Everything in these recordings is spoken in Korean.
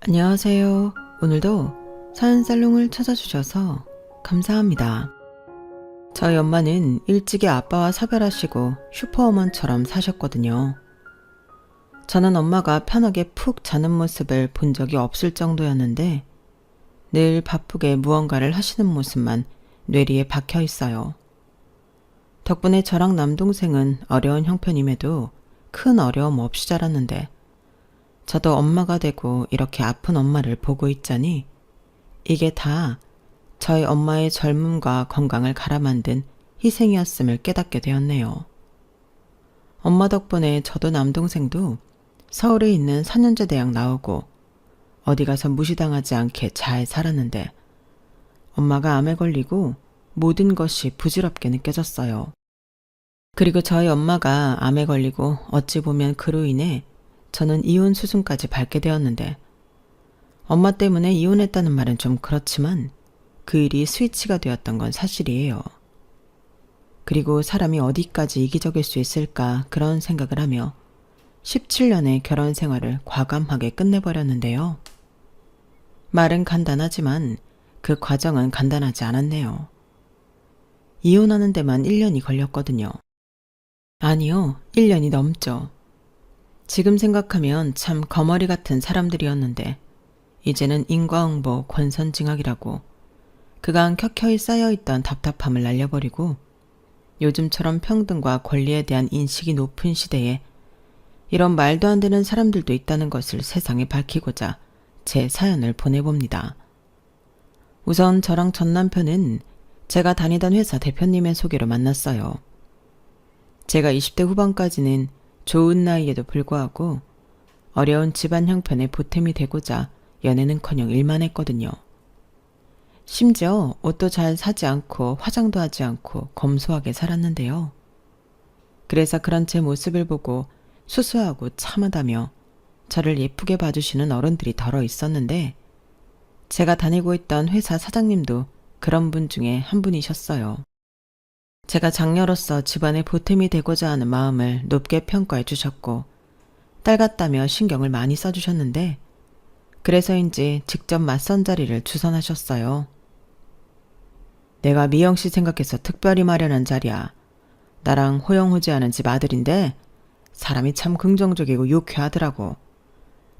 안녕하세요. 오늘도 사연살롱을 찾아주셔서 감사합니다. 저희 엄마는 일찍이 아빠와 사별하시고 슈퍼우먼처럼 사셨거든요. 저는 엄마가 편하게 푹 자는 모습을 본 적이 없을 정도였는데 늘 바쁘게 무언가를 하시는 모습만 뇌리에 박혀 있어요. 덕분에 저랑 남동생은 어려운 형편임에도 큰 어려움 없이 자랐는데 저도 엄마가 되고 이렇게 아픈 엄마를 보고 있자니 이게 다 저희 엄마의 젊음과 건강을 갈아만든 희생이었음을 깨닫게 되었네요. 엄마 덕분에 저도 남동생도 서울에 있는 4년제 대학 나오고 어디 가서 무시당하지 않게 잘 살았는데 엄마가 암에 걸리고 모든 것이 부질없게 느껴졌어요. 그리고 저희 엄마가 암에 걸리고 어찌 보면 그로 인해 저는 이혼 수순까지 밟게 되었는데 엄마 때문에 이혼했다는 말은 좀 그렇지만 그 일이 스위치가 되었던 건 사실이에요. 그리고 사람이 어디까지 이기적일 수 있을까 그런 생각을 하며 17년의 결혼 생활을 과감하게 끝내버렸는데요. 말은 간단하지만 그 과정은 간단하지 않았네요. 이혼하는 데만 1년이 걸렸거든요. 아니요, 1년이 넘죠. 지금 생각하면 참 거머리 같은 사람들이었는데 이제는 인과응보 권선징악이라고 그간 켜켜이 쌓여있던 답답함을 날려버리고 요즘처럼 평등과 권리에 대한 인식이 높은 시대에 이런 말도 안 되는 사람들도 있다는 것을 세상에 밝히고자 제 사연을 보내봅니다. 우선 저랑 전 남편은 제가 다니던 회사 대표님의 소개로 만났어요. 제가 20대 후반까지는 좋은 나이에도 불구하고 어려운 집안 형편에 보탬이 되고자 연애는커녕 일만 했거든요. 심지어 옷도 잘 사지 않고 화장도 하지 않고 검소하게 살았는데요. 그래서 그런 제 모습을 보고 수수하고 참하다며 저를 예쁘게 봐주시는 어른들이 덜어 있었는데 제가 다니고 있던 회사 사장님도 그런 분 중에 한 분이셨어요. 제가 장녀로서 집안에 보탬이 되고자 하는 마음을 높게 평가해 주셨고 딸 같다며 신경을 많이 써주셨는데 그래서인지 직접 맞선 자리를 주선하셨어요. 내가 미영 씨 생각해서 특별히 마련한 자리야. 나랑 호영호재하는 집 아들인데 사람이 참 긍정적이고 유쾌하더라고.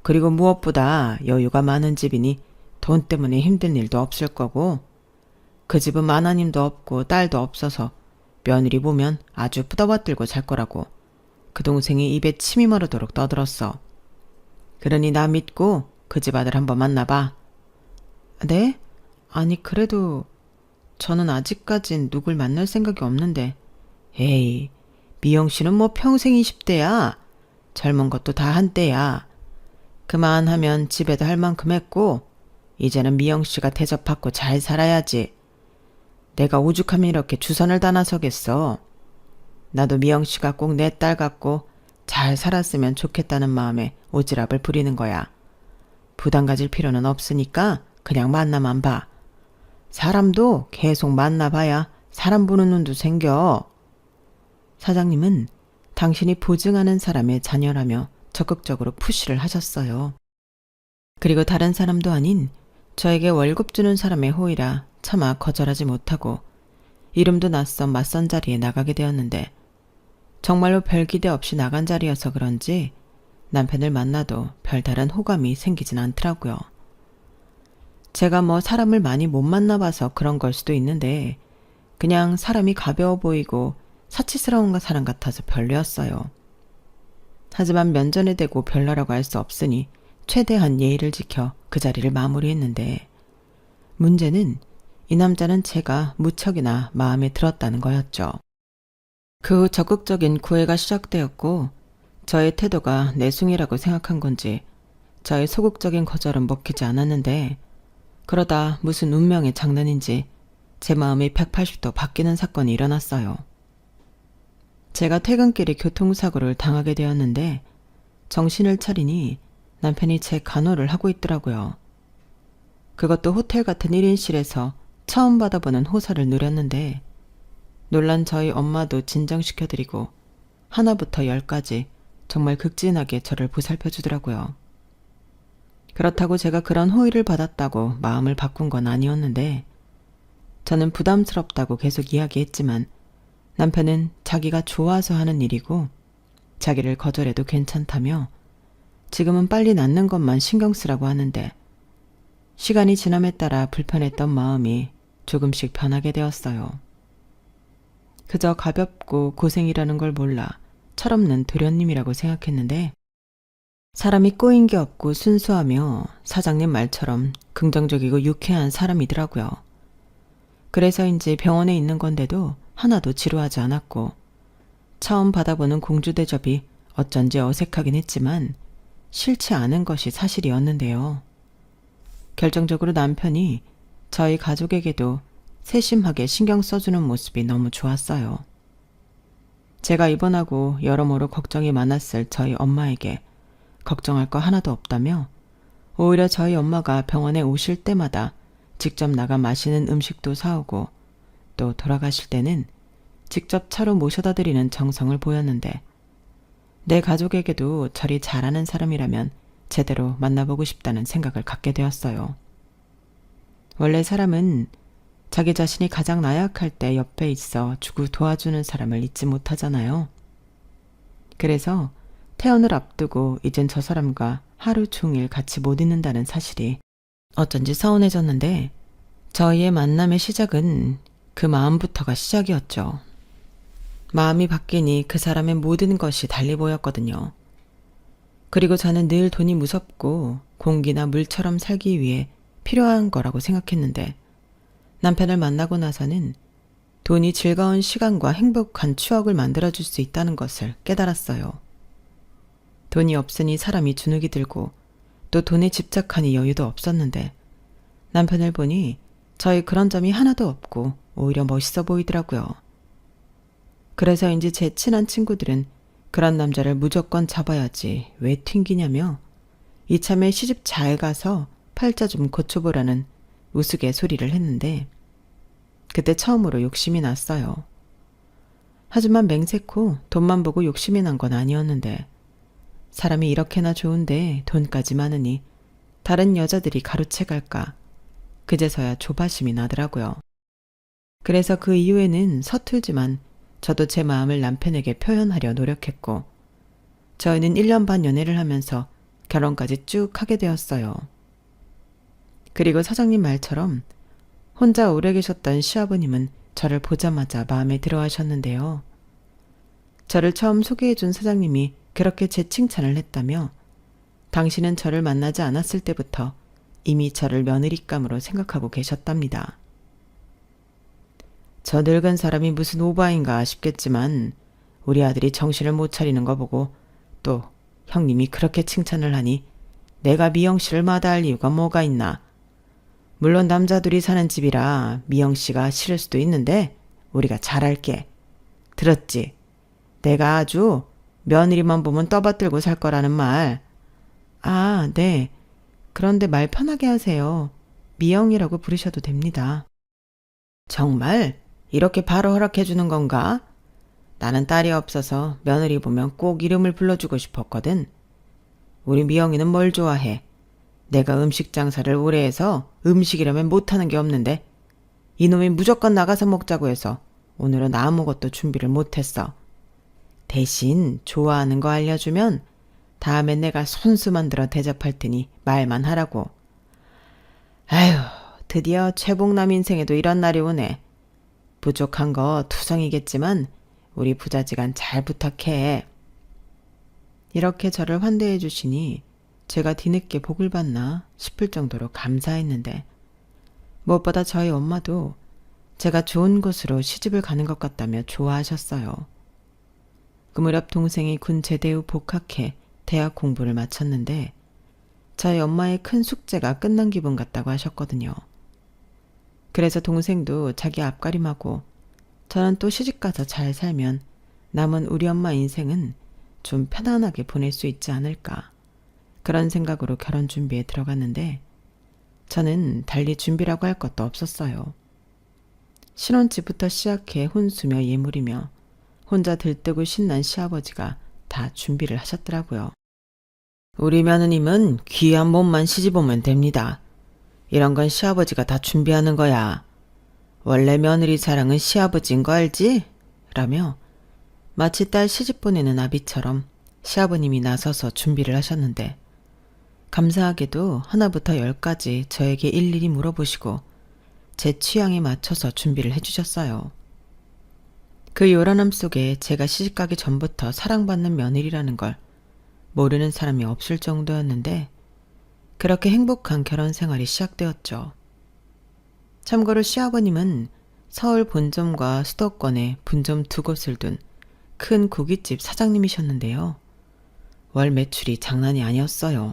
그리고 무엇보다 여유가 많은 집이니 돈 때문에 힘든 일도 없을 거고 그 집은 마나님도 없고 딸도 없어서 며느리 보면 아주 뿌더받들고 잘 거라고 그 동생이 입에 침이 마르도록 떠들었어. 그러니 나 믿고 그 집 아들 한번 만나봐. 네? 아니 그래도 저는 아직까진 누굴 만날 생각이 없는데. 에이, 미영 씨는 뭐 평생 20대야. 젊은 것도 다 한때야. 그만하면 집에도 할 만큼 했고 이제는 미영 씨가 대접받고 잘 살아야지. 내가 오죽하면 이렇게 주선을 다 나서겠어. 나도 미영 씨가 꼭 내 딸 같고 잘 살았으면 좋겠다는 마음에 오지랖을 부리는 거야. 부담 가질 필요는 없으니까 그냥 만나만 봐. 사람도 계속 만나봐야 사람 보는 눈도 생겨. 사장님은 당신이 보증하는 사람의 자녀라며 적극적으로 푸시를 하셨어요. 그리고 다른 사람도 아닌 저에게 월급 주는 사람의 호의라 차마 거절하지 못하고 이름도 낯선 맞선 자리에 나가게 되었는데 정말로 별 기대 없이 나간 자리여서 그런지 남편을 만나도 별다른 호감이 생기진 않더라고요. 제가 뭐 사람을 많이 못 만나봐서 그런 걸 수도 있는데 그냥 사람이 가벼워 보이고 사치스러운 사람 같아서 별로였어요. 하지만 면전에 대고 별로라고 할 수 없으니 최대한 예의를 지켜 그 자리를 마무리했는데 문제는 이 남자는 제가 무척이나 마음에 들었다는 거였죠. 그 후 적극적인 구애가 시작되었고 저의 태도가 내숭이라고 생각한 건지 저의 소극적인 거절은 먹히지 않았는데 그러다 무슨 운명의 장난인지 제 마음이 180도 바뀌는 사건이 일어났어요. 제가 퇴근길에 교통사고를 당하게 되었는데 정신을 차리니 남편이 제 간호를 하고 있더라고요. 그것도 호텔 같은 1인실에서 처음 받아보는 호사를 누렸는데 놀란 저희 엄마도 진정시켜드리고 하나부터 10까지 정말 극진하게 저를 보살펴주더라고요. 그렇다고 제가 그런 호의를 받았다고 마음을 바꾼 건 아니었는데 저는 부담스럽다고 계속 이야기했지만 남편은 자기가 좋아서 하는 일이고 자기를 거절해도 괜찮다며 지금은 빨리 낫는 것만 신경 쓰라고 하는데 시간이 지남에 따라 불편했던 마음이 조금씩 변하게 되었어요. 그저 가볍고 고생이라는 걸 몰라 철없는 도련님이라고 생각했는데 사람이 꼬인 게 없고 순수하며 사장님 말처럼 긍정적이고 유쾌한 사람이더라고요. 그래서인지 병원에 있는 건데도 하나도 지루하지 않았고 처음 받아보는 공주 대접이 어쩐지 어색하긴 했지만 싫지 않은 것이 사실이었는데요. 결정적으로 남편이 저희 가족에게도 세심하게 신경 써주는 모습이 너무 좋았어요. 제가 입원하고 여러모로 걱정이 많았을 저희 엄마에게 걱정할 거 하나도 없다며 오히려 저희 엄마가 병원에 오실 때마다 직접 나가 마시는 음식도 사오고 또 돌아가실 때는 직접 차로 모셔다 드리는 정성을 보였는데 내 가족에게도 저리 잘하는 사람이라면 제대로 만나보고 싶다는 생각을 갖게 되었어요. 원래 사람은 자기 자신이 가장 나약할 때 옆에 있어 주고 도와주는 사람을 잊지 못하잖아요. 그래서 퇴원을 앞두고 이젠 저 사람과 하루 종일 같이 못 있는다는 사실이 어쩐지 서운해졌는데 저희의 만남의 시작은 그 마음부터가 시작이었죠. 마음이 바뀌니 그 사람의 모든 것이 달리 보였거든요. 그리고 저는 늘 돈이 무섭고 공기나 물처럼 살기 위해 필요한 거라고 생각했는데 남편을 만나고 나서는 돈이 즐거운 시간과 행복한 추억을 만들어줄 수 있다는 것을 깨달았어요. 돈이 없으니 사람이 주눅이 들고 또 돈에 집착하니 여유도 없었는데 남편을 보니 저희 그런 점이 하나도 없고 오히려 멋있어 보이더라고요. 그래서인지 제 친한 친구들은 그런 남자를 무조건 잡아야지 왜 튕기냐며 이참에 시집 잘 가서 팔자 좀 고쳐보라는 우스갯소리를 했는데 그때 처음으로 욕심이 났어요. 하지만 맹세코 돈만 보고 욕심이 난 건 아니었는데 사람이 이렇게나 좋은데 돈까지 많으니 다른 여자들이 가로채 갈까 그제서야 조바심이 나더라고요. 그래서 그 이후에는 서툴지만 저도 제 마음을 남편에게 표현하려 노력했고 저희는 1년 반 연애를 하면서 결혼까지 쭉 하게 되었어요. 그리고 사장님 말처럼 혼자 오래 계셨던 시아버님은 저를 보자마자 마음에 들어 하셨는데요. 저를 처음 소개해준 사장님이 그렇게 제 칭찬을 했다며 당신은 저를 만나지 않았을 때부터 이미 저를 며느리감으로 생각하고 계셨답니다. 저 늙은 사람이 무슨 오바인가 싶겠지만 우리 아들이 정신을 못 차리는 거 보고 또 형님이 그렇게 칭찬을 하니 내가 미영 씨를 마다할 이유가 뭐가 있나. 물론 남자들이 사는 집이라 미영 씨가 싫을 수도 있는데 우리가 잘할게. 들었지? 내가 아주 며느리만 보면 떠받들고 살 거라는 말. 아, 네. 그런데 말 편하게 하세요. 미영이라고 부르셔도 됩니다. 정말? 이렇게 바로 허락해 주는 건가? 나는 딸이 없어서 며느리 보면 꼭 이름을 불러주고 싶었거든. 우리 미영이는 뭘 좋아해? 내가 음식 장사를 오래 해서 음식이라면 못하는 게 없는데 이놈이 무조건 나가서 먹자고 해서 오늘은 아무것도 준비를 못했어. 대신 좋아하는 거 알려주면 다음엔 내가 손수 만들어 대접할 테니 말만 하라고. 아휴, 드디어 최복남 인생에도 이런 날이 오네. 부족한 거 투성이겠지만 우리 부자지간 잘 부탁해. 이렇게 저를 환대해 주시니 제가 뒤늦게 복을 받나 싶을 정도로 감사했는데 무엇보다 저희 엄마도 제가 좋은 곳으로 시집을 가는 것 같다며 좋아하셨어요. 그 무렵 동생이 군 제대 후 복학해 대학 공부를 마쳤는데 저희 엄마의 큰 숙제가 끝난 기분 같다고 하셨거든요. 그래서 동생도 자기 앞가림하고 저는 또 시집가서 잘 살면 남은 우리 엄마 인생은 좀 편안하게 보낼 수 있지 않을까. 그런 생각으로 결혼 준비에 들어갔는데 저는 달리 준비라고 할 것도 없었어요. 신혼집부터 시작해 혼수며 예물이며 혼자 들뜨고 신난 시아버지가 다 준비를 하셨더라고요. 우리 며느님은 귀한 몸만 시집오면 됩니다. 이런 건 시아버지가 다 준비하는 거야. 원래 며느리 자랑은 시아버지인 거 알지? 라며 마치 딸 시집 보내는 아비처럼 시아버님이 나서서 준비를 하셨는데 감사하게도 하나부터 10까지 저에게 일일이 물어보시고 제 취향에 맞춰서 준비를 해주셨어요. 그 요란함 속에 제가 시집가기 전부터 사랑받는 며느리라는 걸 모르는 사람이 없을 정도였는데 그렇게 행복한 결혼 생활이 시작되었죠. 참고로 시아버님은 서울 본점과 수도권에 분점 2곳을 둔 큰 고깃집 사장님이셨는데요. 월 매출이 장난이 아니었어요.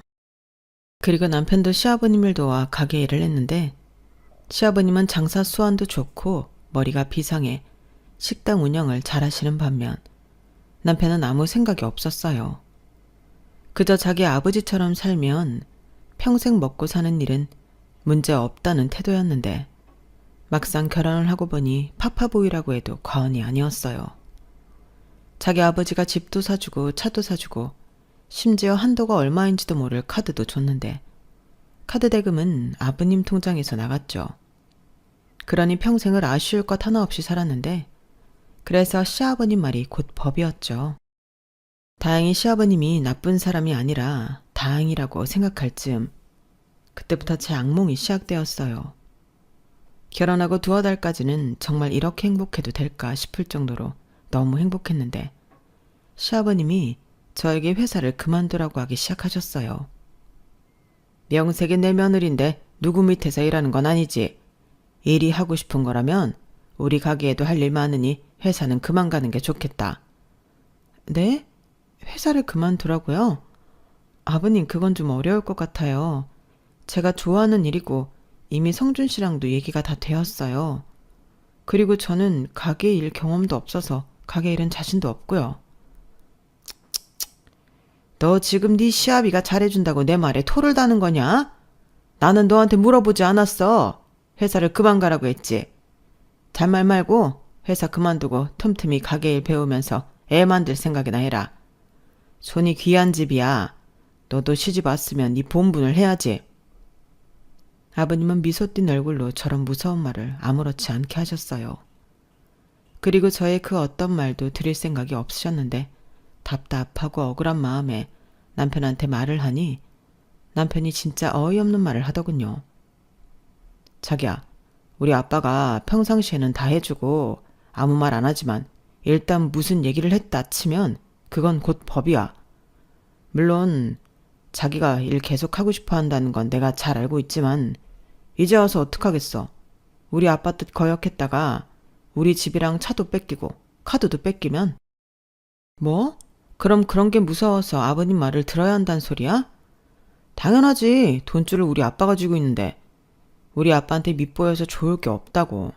그리고 남편도 시아버님을 도와 가게 일을 했는데 시아버님은 장사 수완도 좋고 머리가 비상해 식당 운영을 잘하시는 반면 남편은 아무 생각이 없었어요. 그저 자기 아버지처럼 살면 평생 먹고 사는 일은 문제 없다는 태도였는데 막상 결혼을 하고 보니 파파보이라고 해도 과언이 아니었어요. 자기 아버지가 집도 사주고 차도 사주고 심지어 한도가 얼마인지도 모를 카드도 줬는데 카드 대금은 아버님 통장에서 나갔죠. 그러니 평생을 아쉬울 것 하나 없이 살았는데 그래서 시아버님 말이 곧 법이었죠. 다행히 시아버님이 나쁜 사람이 아니라 다행이라고 생각할 즈음 그때부터 제 악몽이 시작되었어요. 결혼하고 2달까지는 정말 이렇게 행복해도 될까 싶을 정도로 너무 행복했는데 시아버님이 저에게 회사를 그만두라고 하기 시작하셨어요. 명색이 내 며느리인데 누구 밑에서 일하는 건 아니지. 일이 하고 싶은 거라면 우리 가게에도 할 일 많으니 회사는 그만 가는 게 좋겠다. 네? 회사를 그만두라고요? 아버님 그건 좀 어려울 것 같아요. 제가 좋아하는 일이고 이미 성준 씨랑도 얘기가 다 되었어요. 그리고 저는 가게 일 경험도 없어서 가게 일은 자신도 없고요. 너 지금 네 시아비가 잘해준다고 내 말에 토를 다는 거냐? 나는 너한테 물어보지 않았어. 회사를 그만 가라고 했지. 잔말 말고 회사 그만두고 틈틈이 가게 일 배우면서 애 만들 생각이나 해라. 손이 귀한 집이야. 너도 시집 왔으면 네 본분을 해야지. 아버님은 미소 띤 얼굴로 저런 무서운 말을 아무렇지 않게 하셨어요. 그리고 저의 그 어떤 말도 드릴 생각이 없으셨는데 답답하고 억울한 마음에 남편한테 말을 하니 남편이 진짜 어이없는 말을 하더군요. 자기야, 우리 아빠가 평상시에는 다 해주고 아무 말 안 하지만 일단 무슨 얘기를 했다 치면 그건 곧 법이야. 물론 자기가 일 계속 하고 싶어 한다는 건 내가 잘 알고 있지만 이제 와서 어떡하겠어. 우리 아빠 뜻 거역했다가 우리 집이랑 차도 뺏기고 카드도 뺏기면 뭐? 그럼 그런 게 무서워서 아버님 말을 들어야 한다는 소리야? 당연하지. 돈줄을 우리 아빠가 쥐고 있는데 우리 아빠한테 밉보여서 좋을 게 없다고.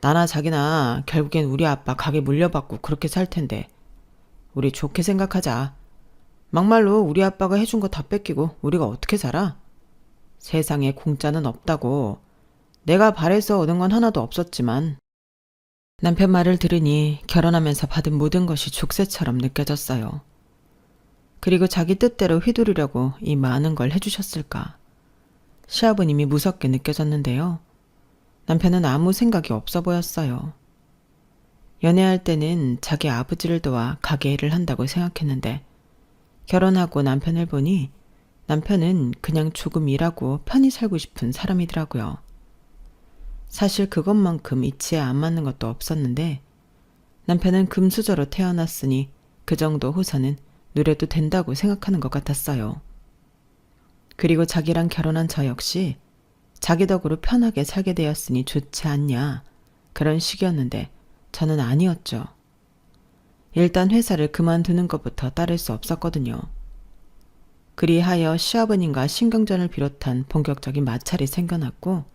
나나 자기나 결국엔 우리 아빠 가게 물려받고 그렇게 살 텐데 우리 좋게 생각하자. 막말로 우리 아빠가 해준 거 다 뺏기고 우리가 어떻게 살아? 세상에 공짜는 없다고. 내가 바래서 얻은 건 하나도 없었지만 남편 말을 들으니 결혼하면서 받은 모든 것이 족쇄처럼 느껴졌어요. 그리고 자기 뜻대로 휘두르려고 이 많은 걸 해주셨을까. 시아버님이 무섭게 느껴졌는데요. 남편은 아무 생각이 없어 보였어요. 연애할 때는 자기 아버지를 도와 가게 일을 한다고 생각했는데 결혼하고 남편을 보니 남편은 그냥 조금 일하고 편히 살고 싶은 사람이더라고요. 사실 그것만큼 이치에 안 맞는 것도 없었는데 남편은 금수저로 태어났으니 그 정도 호사는 누려도 된다고 생각하는 것 같았어요. 그리고 자기랑 결혼한 저 역시 자기 덕으로 편하게 살게 되었으니 좋지 않냐 그런 식이었는데 저는 아니었죠. 일단 회사를 그만두는 것부터 따를 수 없었거든요. 그리하여 시아버님과 신경전을 비롯한 본격적인 마찰이 생겨났고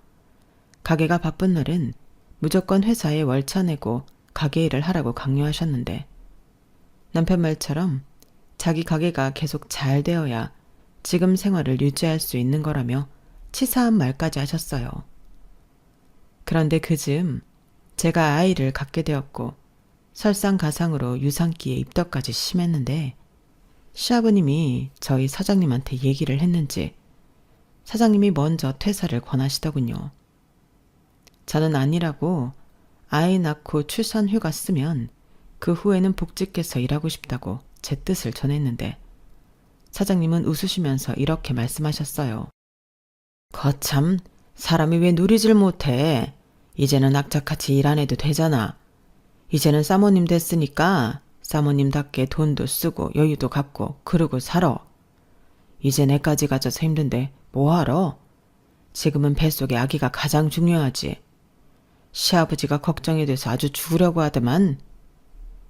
가게가 바쁜 날은 무조건 회사에 월차 내고 가게 일을 하라고 강요하셨는데 남편 말처럼 자기 가게가 계속 잘 되어야 지금 생활을 유지할 수 있는 거라며 치사한 말까지 하셨어요. 그런데 그즈음 제가 아이를 갖게 되었고 설상가상으로 유산기에 입덧까지 심했는데 시아버님이 저희 사장님한테 얘기를 했는지 사장님이 먼저 퇴사를 권하시더군요. 저는 아니라고 아이 낳고 출산 휴가 쓰면 그 후에는 복직해서 일하고 싶다고 제 뜻을 전했는데 사장님은 웃으시면서 이렇게 말씀하셨어요. 거참, 사람이 왜 누리질 못해? 이제는 악착같이 일 안 해도 되잖아. 이제는 사모님 됐으니까 사모님답게 돈도 쓰고 여유도 갖고 그러고 살아. 이제 내까지 가져서 힘든데 뭐하러? 지금은 뱃속에 아기가 가장 중요하지. 시아버지가 걱정이 돼서 아주 죽으려고 하더만.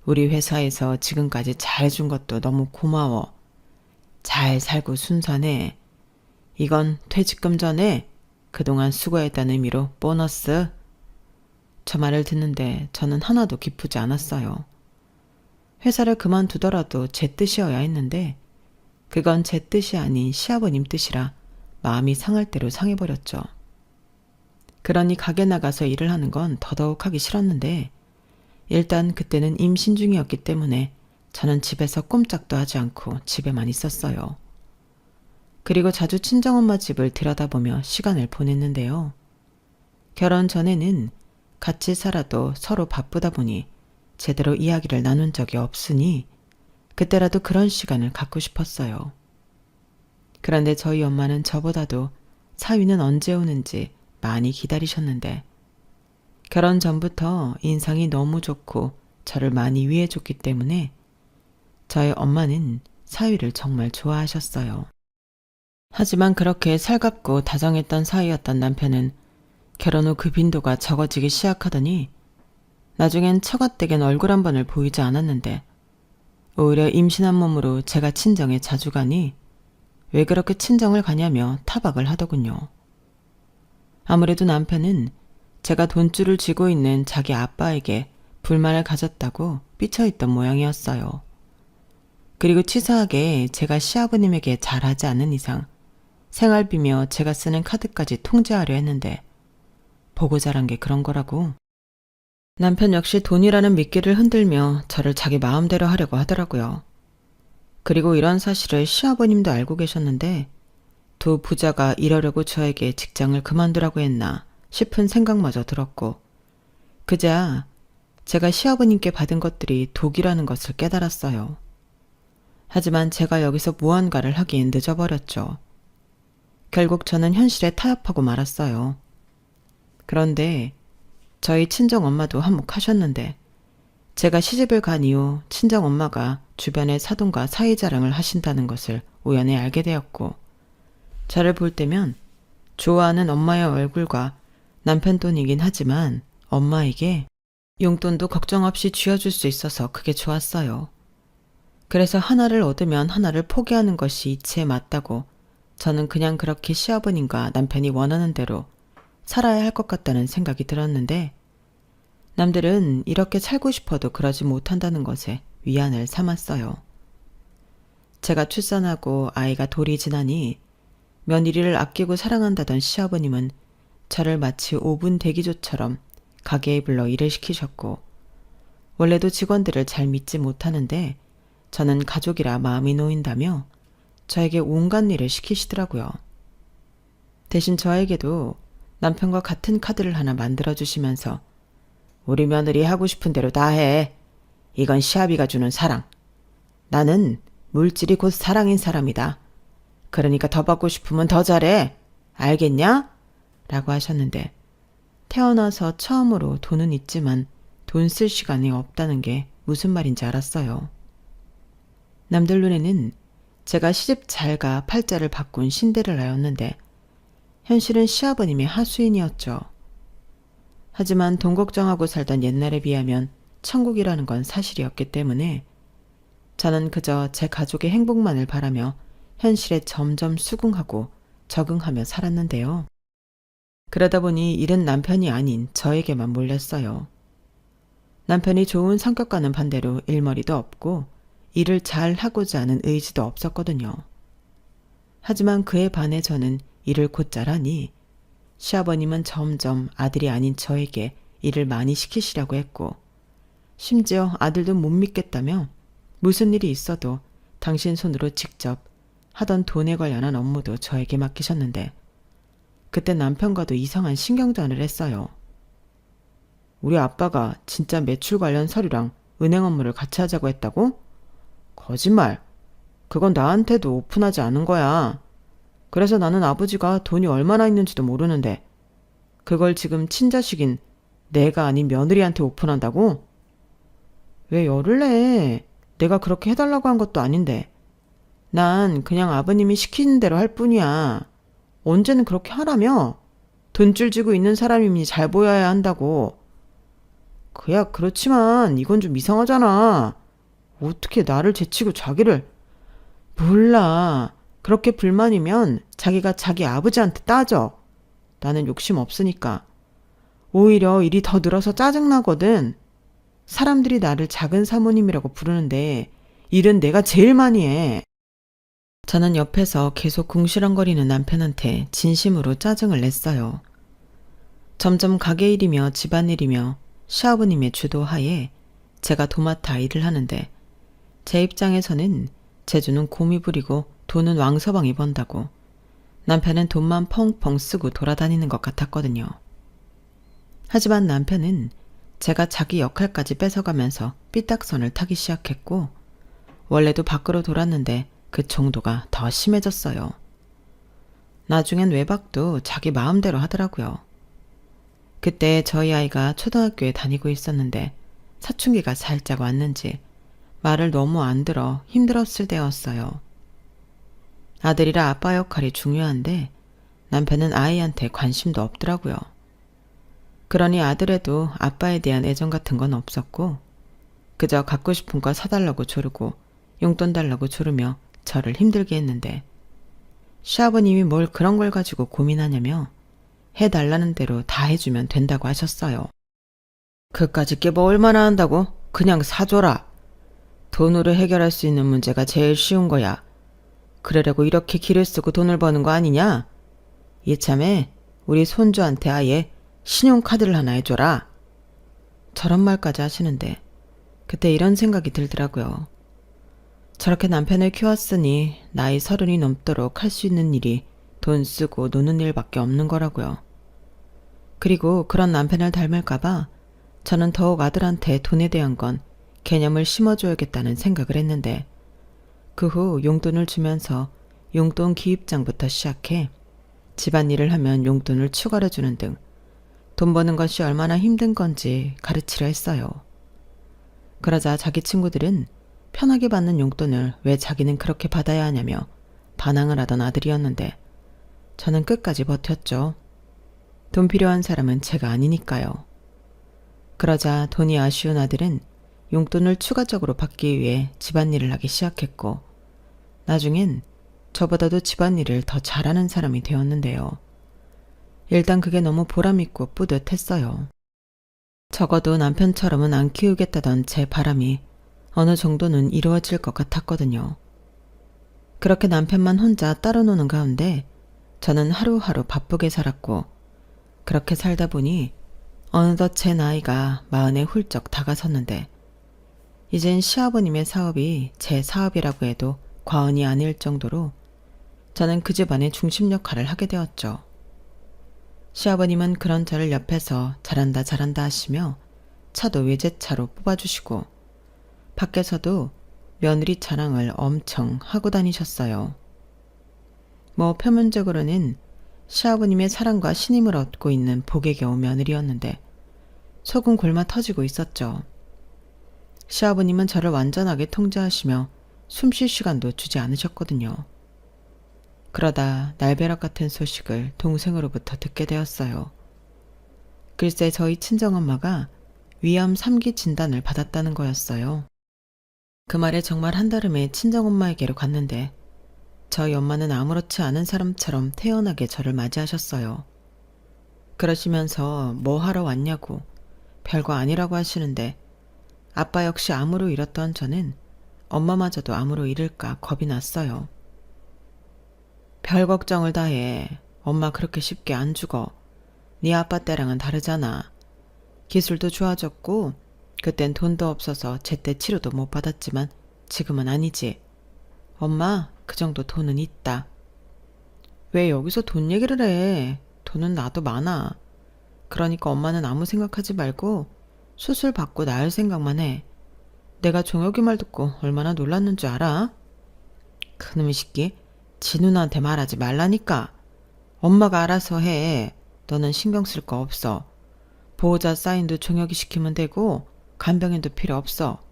우리 회사에서 지금까지 잘해준 것도 너무 고마워. 잘 살고 순산해. 이건 퇴직금 전에 그동안 수고했다는 의미로 보너스. 저 말을 듣는데 저는 하나도 기쁘지 않았어요. 회사를 그만두더라도 제 뜻이어야 했는데 그건 제 뜻이 아닌 시아버님 뜻이라 마음이 상할 대로 상해버렸죠. 그러니 가게 나가서 일을 하는 건 더더욱 하기 싫었는데 일단 그때는 임신 중이었기 때문에 저는 집에서 꼼짝도 하지 않고 집에만 있었어요. 그리고 자주 친정엄마 집을 들여다보며 시간을 보냈는데요. 결혼 전에는 같이 살아도 서로 바쁘다 보니 제대로 이야기를 나눈 적이 없으니 그때라도 그런 시간을 갖고 싶었어요. 그런데 저희 엄마는 저보다도 사위는 언제 오는지 많이 기다리셨는데 결혼 전부터 인상이 너무 좋고 저를 많이 위해줬기 때문에 저희 엄마는 사위를 정말 좋아하셨어요. 하지만 그렇게 살갑고 다정했던 사이였던 남편은 결혼 후 그 빈도가 적어지기 시작하더니 나중엔 처갓댁엔 얼굴 한 번을 보이지 않았는데 오히려 임신한 몸으로 제가 친정에 자주 가니 왜 그렇게 친정을 가냐며 타박을 하더군요. 아무래도 남편은 제가 돈줄을 쥐고 있는 자기 아빠에게 불만을 가졌다고 삐쳐있던 모양이었어요. 그리고 치사하게 제가 시아버님에게 잘하지 않는 이상 생활비며 제가 쓰는 카드까지 통제하려 했는데 보고 자란 게 그런 거라고. 남편 역시 돈이라는 미끼를 흔들며 저를 자기 마음대로 하려고 하더라고요. 그리고 이런 사실을 시아버님도 알고 계셨는데 두 부자가 이러려고 저에게 직장을 그만두라고 했나 싶은 생각마저 들었고 그제야 제가 시아버님께 받은 것들이 독이라는 것을 깨달았어요. 하지만 제가 여기서 무언가를 하기엔 늦어버렸죠. 결국 저는 현실에 타협하고 말았어요. 그런데 저희 친정엄마도 한몫하셨는데 제가 시집을 간 이후 친정엄마가 주변에 사돈과 사이자랑을 하신다는 것을 우연히 알게 되었고 저를 볼 때면 좋아하는 엄마의 얼굴과 남편 돈이긴 하지만 엄마에게 용돈도 걱정 없이 쥐어줄 수 있어서 그게 좋았어요. 그래서 하나를 얻으면 하나를 포기하는 것이 이치에 맞다고 저는 그냥 그렇게 시아버님과 남편이 원하는 대로 살아야 할 것 같다는 생각이 들었는데 남들은 이렇게 살고 싶어도 그러지 못한다는 것에 위안을 삼았어요. 제가 출산하고 아이가 돌이 지나니 며느리를 아끼고 사랑한다던 시아버님은 저를 마치 5분 대기조처럼 가게에 불러 일을 시키셨고 원래도 직원들을 잘 믿지 못하는데 저는 가족이라 마음이 놓인다며 저에게 온갖 일을 시키시더라고요. 대신 저에게도 남편과 같은 카드를 하나 만들어주시면서 우리 며느리 하고 싶은 대로 다 해. 이건 시아비가 주는 사랑. 나는 물질이 곧 사랑인 사람이다. 그러니까 더 받고 싶으면 더 잘해. 알겠냐? 라고 하셨는데 태어나서 처음으로 돈은 있지만 돈 쓸 시간이 없다는 게 무슨 말인지 알았어요. 남들 눈에는 제가 시집 잘가 팔자를 바꾼 신데렐라였는데 현실은 시아버님의 하수인이었죠. 하지만 돈 걱정하고 살던 옛날에 비하면 천국이라는 건 사실이었기 때문에 저는 그저 제 가족의 행복만을 바라며 현실에 점점 수긍하고 적응하며 살았는데요. 그러다 보니 일은 남편이 아닌 저에게만 몰렸어요. 남편이 좋은 성격과는 반대로 일머리도 없고 일을 잘 하고자 하는 의지도 없었거든요. 하지만 그에 반해 저는 일을 곧잘 하니 시아버님은 점점 아들이 아닌 저에게 일을 많이 시키시려고 했고 심지어 아들도 못 믿겠다며 무슨 일이 있어도 당신 손으로 직접 하던 돈에 관련한 업무도 저에게 맡기셨는데 그때 남편과도 이상한 신경전을 했어요. 우리 아빠가 진짜 매출 관련 서류랑 은행 업무를 같이 하자고 했다고? 거짓말. 그건 나한테도 오픈하지 않은 거야. 그래서 나는 아버지가 돈이 얼마나 있는지도 모르는데 그걸 지금 친자식인 내가 아닌 며느리한테 오픈한다고? 왜 열을 내? 내가 그렇게 해달라고 한 것도 아닌데. 난 그냥 아버님이 시키는 대로 할 뿐이야. 언제는 그렇게 하라며? 돈줄 쥐고 있는 사람이니 잘 보여야 한다고. 그야 그렇지만 이건 좀 이상하잖아. 어떻게 나를 제치고 자기를. 몰라. 그렇게 불만이면 자기가 자기 아버지한테 따져. 나는 욕심 없으니까. 오히려 일이 더 늘어서 짜증나거든. 사람들이 나를 작은 사모님이라고 부르는데 일은 내가 제일 많이 해. 저는 옆에서 계속 궁시렁거리는 남편한테 진심으로 짜증을 냈어요. 점점 가게 일이며 집안일이며 시아버님의 주도하에 제가 도맡아 일을 하는데 제 입장에서는 재주는 곰이 부리고 돈은 왕서방이 번다고 남편은 돈만 펑펑 쓰고 돌아다니는 것 같았거든요. 하지만 남편은 제가 자기 역할까지 뺏어가면서 삐딱선을 타기 시작했고 원래도 밖으로 돌았는데 그 정도가 더 심해졌어요. 나중엔 외박도 자기 마음대로 하더라고요. 그때 저희 아이가 초등학교에 다니고 있었는데 사춘기가 살짝 왔는지 말을 너무 안 들어 힘들었을 때였어요. 아들이라 아빠 역할이 중요한데 남편은 아이한테 관심도 없더라고요. 그러니 아들에도 아빠에 대한 애정 같은 건 없었고 그저 갖고 싶은 거 사달라고 조르고 용돈 달라고 조르며 저를 힘들게 했는데 시아버님이 뭘 그런 걸 가지고 고민하냐며 해달라는 대로 다 해주면 된다고 하셨어요. 그까짓 게 뭐 얼마나 한다고? 그냥 사줘라. 돈으로 해결할 수 있는 문제가 제일 쉬운 거야. 그러려고 이렇게 기를 쓰고 돈을 버는 거 아니냐? 이참에 우리 손주한테 아예 신용카드를 하나 해줘라. 저런 말까지 하시는데 그때 이런 생각이 들더라고요. 저렇게 남편을 키웠으니 나이 30이 넘도록 할 수 있는 일이 돈 쓰고 노는 일밖에 없는 거라고요. 그리고 그런 남편을 닮을까봐 저는 더욱 아들한테 돈에 대한 건 개념을 심어줘야겠다는 생각을 했는데 그 후 용돈을 주면서 용돈 기입장부터 시작해 집안일을 하면 용돈을 추가로 주는 등 돈 버는 것이 얼마나 힘든 건지 가르치려 했어요. 그러자 자기 친구들은 편하게 받는 용돈을 왜 자기는 그렇게 받아야 하냐며 반항을 하던 아들이었는데 저는 끝까지 버텼죠. 돈 필요한 사람은 제가 아니니까요. 그러자 돈이 아쉬운 아들은 용돈을 추가적으로 받기 위해 집안일을 하기 시작했고 나중엔 저보다도 집안일을 더 잘하는 사람이 되었는데요. 일단 그게 너무 보람있고 뿌듯했어요. 적어도 남편처럼은 안 키우겠다던 제 바람이 어느 정도는 이루어질 것 같았거든요. 그렇게 남편만 혼자 따로 노는 가운데 저는 하루하루 바쁘게 살았고 그렇게 살다 보니 어느덧 제 나이가 40에 훌쩍 다가섰는데 이젠 시아버님의 사업이 제 사업이라고 해도 과언이 아닐 정도로 저는 그 집안의 중심 역할을 하게 되었죠. 시아버님은 그런 저를 옆에서 잘한다 잘한다 하시며 차도 외제차로 뽑아주시고 밖에서도 며느리 자랑을 엄청 하고 다니셨어요. 뭐 표면적으로는 시아버님의 사랑과 신임을 얻고 있는 복에 겨우 며느리였는데 속은 골마 터지고 있었죠. 시아버님은 저를 완전하게 통제하시며 숨 쉴 시간도 주지 않으셨거든요. 그러다 날벼락 같은 소식을 동생으로부터 듣게 되었어요. 글쎄 저희 친정엄마가 위암 3기 진단을 받았다는 거였어요. 그 말에 정말 한달음에 친정엄마에게로 갔는데 저희 엄마는 아무렇지 않은 사람처럼 태연하게 저를 맞이하셨어요. 그러시면서 뭐 하러 왔냐고 별거 아니라고 하시는데 아빠 역시 암으로 잃었던 저는 엄마마저도 암으로 잃을까 겁이 났어요. 별 걱정을 다 해. 엄마 그렇게 쉽게 안 죽어. 네 아빠 때랑은 다르잖아. 기술도 좋아졌고 그땐 돈도 없어서 제때 치료도 못 받았지만 지금은 아니지. 엄마, 그 정도 돈은 있다. 왜 여기서 돈 얘기를 해? 돈은 나도 많아. 그러니까 엄마는 아무 생각하지 말고 수술 받고 나을 생각만 해. 내가 종혁이 말 듣고 얼마나 놀랐는 줄 알아? 그놈의 새끼, 지 누나한테 말하지 말라니까. 엄마가 알아서 해. 너는 신경 쓸 거 없어. 보호자 사인도 종혁이 시키면 되고 간병인도 필요 없어.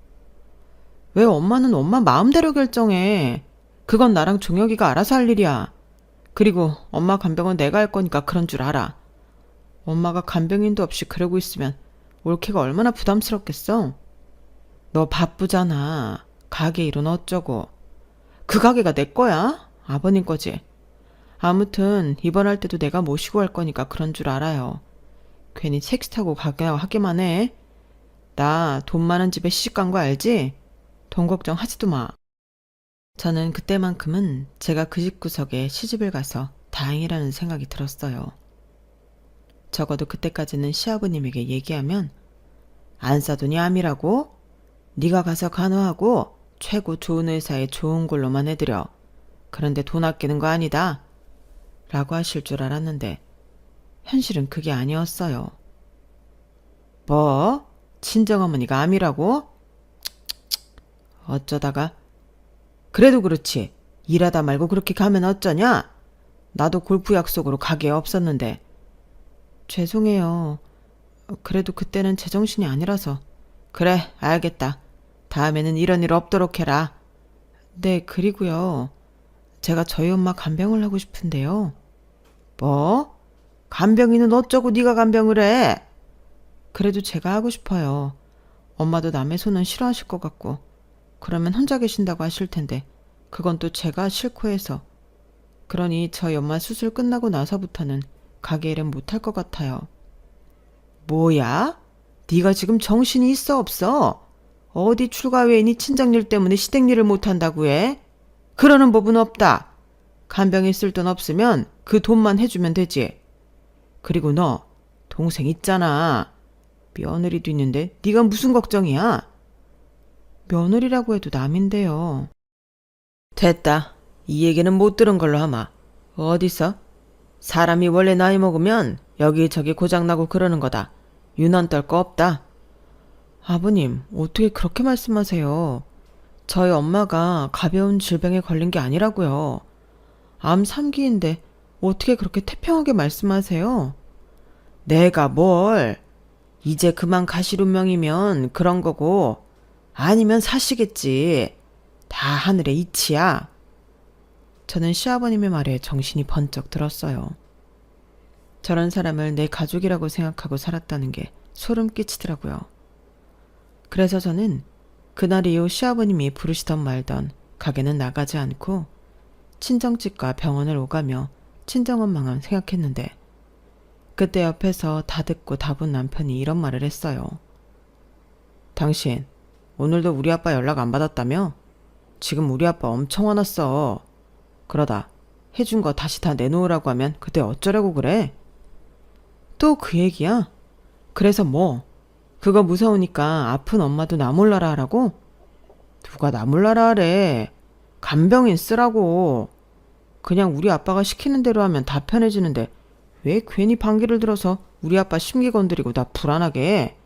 왜 엄마는 엄마 마음대로 결정해. 그건 나랑 종혁이가 알아서 할 일이야. 그리고 엄마 간병은 내가 할 거니까 그런 줄 알아. 엄마가 간병인도 없이 그러고 있으면 올케가 얼마나 부담스럽겠어? 너 바쁘잖아. 가게 일은 어쩌고. 그 가게가 내 거야? 아버님 거지. 아무튼 입원할 때도 내가 모시고 할 거니까 그런 줄 알아요. 괜히 택시 타고 가게 하기만 해. 나 돈 많은 집에 시집간 거 알지? 돈 걱정 하지도 마. 저는 그때만큼은 제가 그 집구석에 시집을 가서 다행이라는 생각이 들었어요. 적어도 그때까지는 시아버님에게 얘기하면 안 싸더니 암이라고? 네가 가서 간호하고 최고 좋은 의사에 좋은 걸로만 해드려. 그런데 돈 아끼는 거 아니다. 라고 하실 줄 알았는데 현실은 그게 아니었어요. 뭐? 친정어머니가 암이라고? 어쩌다가? 그래도 그렇지. 일하다 말고 그렇게 가면 어쩌냐? 나도 골프 약속으로 가게에 없었는데. 죄송해요. 그래도 그때는 제정신이 아니라서. 그래, 알겠다. 다음에는 이런 일 없도록 해라. 네, 그리고요. 제가 저희 엄마 간병을 하고 싶은데요. 뭐? 간병이는 어쩌고 네가 간병을 해? 그래도 제가 하고 싶어요. 엄마도 남의 손은 싫어하실 것 같고 그러면 혼자 계신다고 하실 텐데 그건 또 제가 싫고 해서. 그러니 저희 엄마 수술 끝나고 나서부터는 가게 일은 못할 것 같아요. 뭐야? 네가 지금 정신이 있어 없어? 어디 출가 외인이 친정일 때문에 시댁일을 못한다고 해? 그러는 법은 없다. 간병이 쓸 돈 없으면 그 돈만 해주면 되지. 그리고 너 동생 있잖아. 며느리도 있는데 네가 무슨 걱정이야? 며느리라고 해도 남인데요. 됐다. 이 얘기는 못 들은 걸로 하마. 어디서? 사람이 원래 나이 먹으면 여기저기 고장나고 그러는 거다. 유난 떨 거 없다. 아버님, 어떻게 그렇게 말씀하세요? 저희 엄마가 가벼운 질병에 걸린 게 아니라고요. 암 3기인데 어떻게 그렇게 태평하게 말씀하세요? 내가 뭘? 이제 그만 가실 운명이면 그런 거고 아니면 사시겠지. 다 하늘의 이치야. 저는 시아버님의 말에 정신이 번쩍 들었어요. 저런 사람을 내 가족이라고 생각하고 살았다는 게 소름 끼치더라고요. 그래서 저는 그날 이후 시아버님이 부르시던 말던 가게는 나가지 않고 친정집과 병원을 오가며 친정엄마만 생각했는데 그때 옆에서 다 듣고 다 본 남편이 이런 말을 했어요. 당신 오늘도 우리 아빠 연락 안 받았다며? 지금 우리 아빠 엄청 화났어. 그러다 해준 거 다시 다 내놓으라고 하면 그때 어쩌려고 그래? 또 그 얘기야? 그래서 뭐? 그거 무서우니까 아픈 엄마도 나 몰라라 하라고? 누가 나 몰라라 하래. 간병인 쓰라고. 그냥 우리 아빠가 시키는 대로 하면 다 편해지는데 왜 괜히 방귀를 들어서 우리 아빠 심기 건드리고 나 불안하게 해?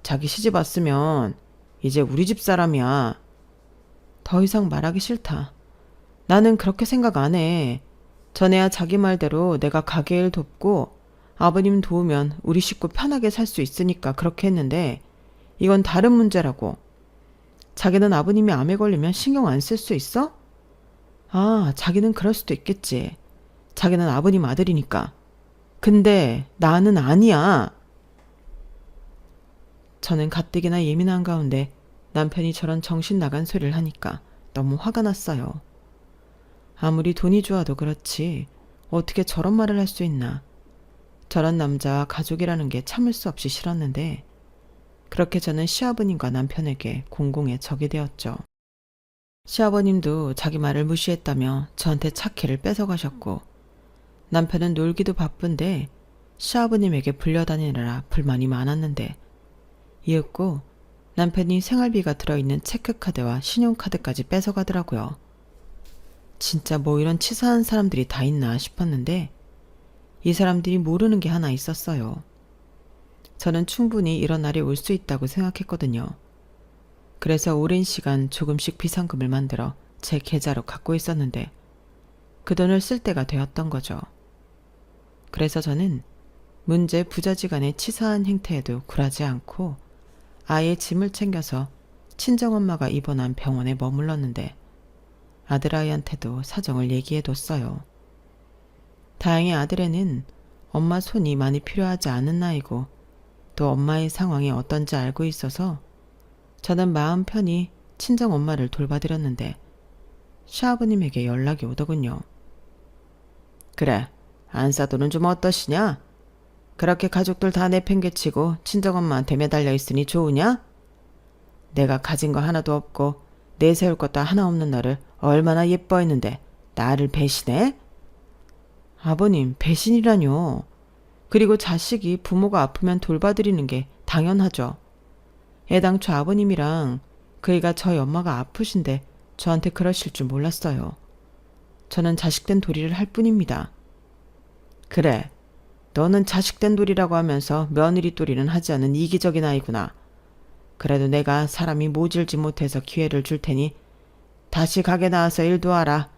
자기 시집 왔으면 이제 우리 집 사람이야. 더 이상 말하기 싫다. 나는 그렇게 생각 안 해. 전에야 자기 말대로 내가 가게 일 돕고 아버님 도우면 우리 식구 편하게 살 수 있으니까 그렇게 했는데 이건 다른 문제라고. 자기는 아버님이 암에 걸리면 신경 안 쓸 수 있어? 아, 자기는 그럴 수도 있겠지. 자기는 아버님 아들이니까. 근데 나는 아니야. 저는 가뜩이나 예민한 가운데 남편이 저런 정신 나간 소리를 하니까 너무 화가 났어요. 아무리 돈이 좋아도 그렇지 어떻게 저런 말을 할 수 있나. 저런 남자와 가족이라는 게 참을 수 없이 싫었는데 그렇게 저는 시아버님과 남편에게 공공의 적이 되었죠. 시아버님도 자기 말을 무시했다며 저한테 차키를 뺏어가셨고 남편은 놀기도 바쁜데 시아버님에게 불려다니느라 불만이 많았는데 이윽고 남편이 생활비가 들어있는 체크카드와 신용카드까지 뺏어가더라고요. 진짜 뭐 이런 치사한 사람들이 다 있나 싶었는데 이 사람들이 모르는 게 하나 있었어요. 저는 충분히 이런 날이 올 수 있다고 생각했거든요. 그래서 오랜 시간 조금씩 비상금을 만들어 제 계좌로 갖고 있었는데 그 돈을 쓸 때가 되었던 거죠. 그래서 저는 문제 부자지간의 치사한 행태에도 굴하지 않고 아이의 짐을 챙겨서 친정엄마가 입원한 병원에 머물렀는데 아들아이한테도 사정을 얘기해뒀어요. 다행히 아들애는 엄마 손이 많이 필요하지 않은 나이고 또 엄마의 상황이 어떤지 알고 있어서 저는 마음 편히 친정엄마를 돌봐드렸는데 시아버님에게 연락이 오더군요. 그래, 안사돈은 좀 어떠시냐? 그렇게 가족들 다 내팽개치고 친정엄마한테 매달려 있으니 좋으냐? 내가 가진 거 하나도 없고 내세울 것도 하나 없는 너를 얼마나 예뻐했는데 나를 배신해? 아버님, 배신이라뇨. 그리고 자식이 부모가 아프면 돌봐드리는 게 당연하죠. 애당초 아버님이랑 그이가 저희 엄마가 아프신데 저한테 그러실 줄 몰랐어요. 저는 자식된 도리를 할 뿐입니다. 그래, 너는 자식된 도리라고 하면서 며느리 도리는 하지 않은 이기적인 아이구나. 그래도 내가 사람이 모질지 못해서 기회를 줄 테니 다시 가게 나와서 일도 하라.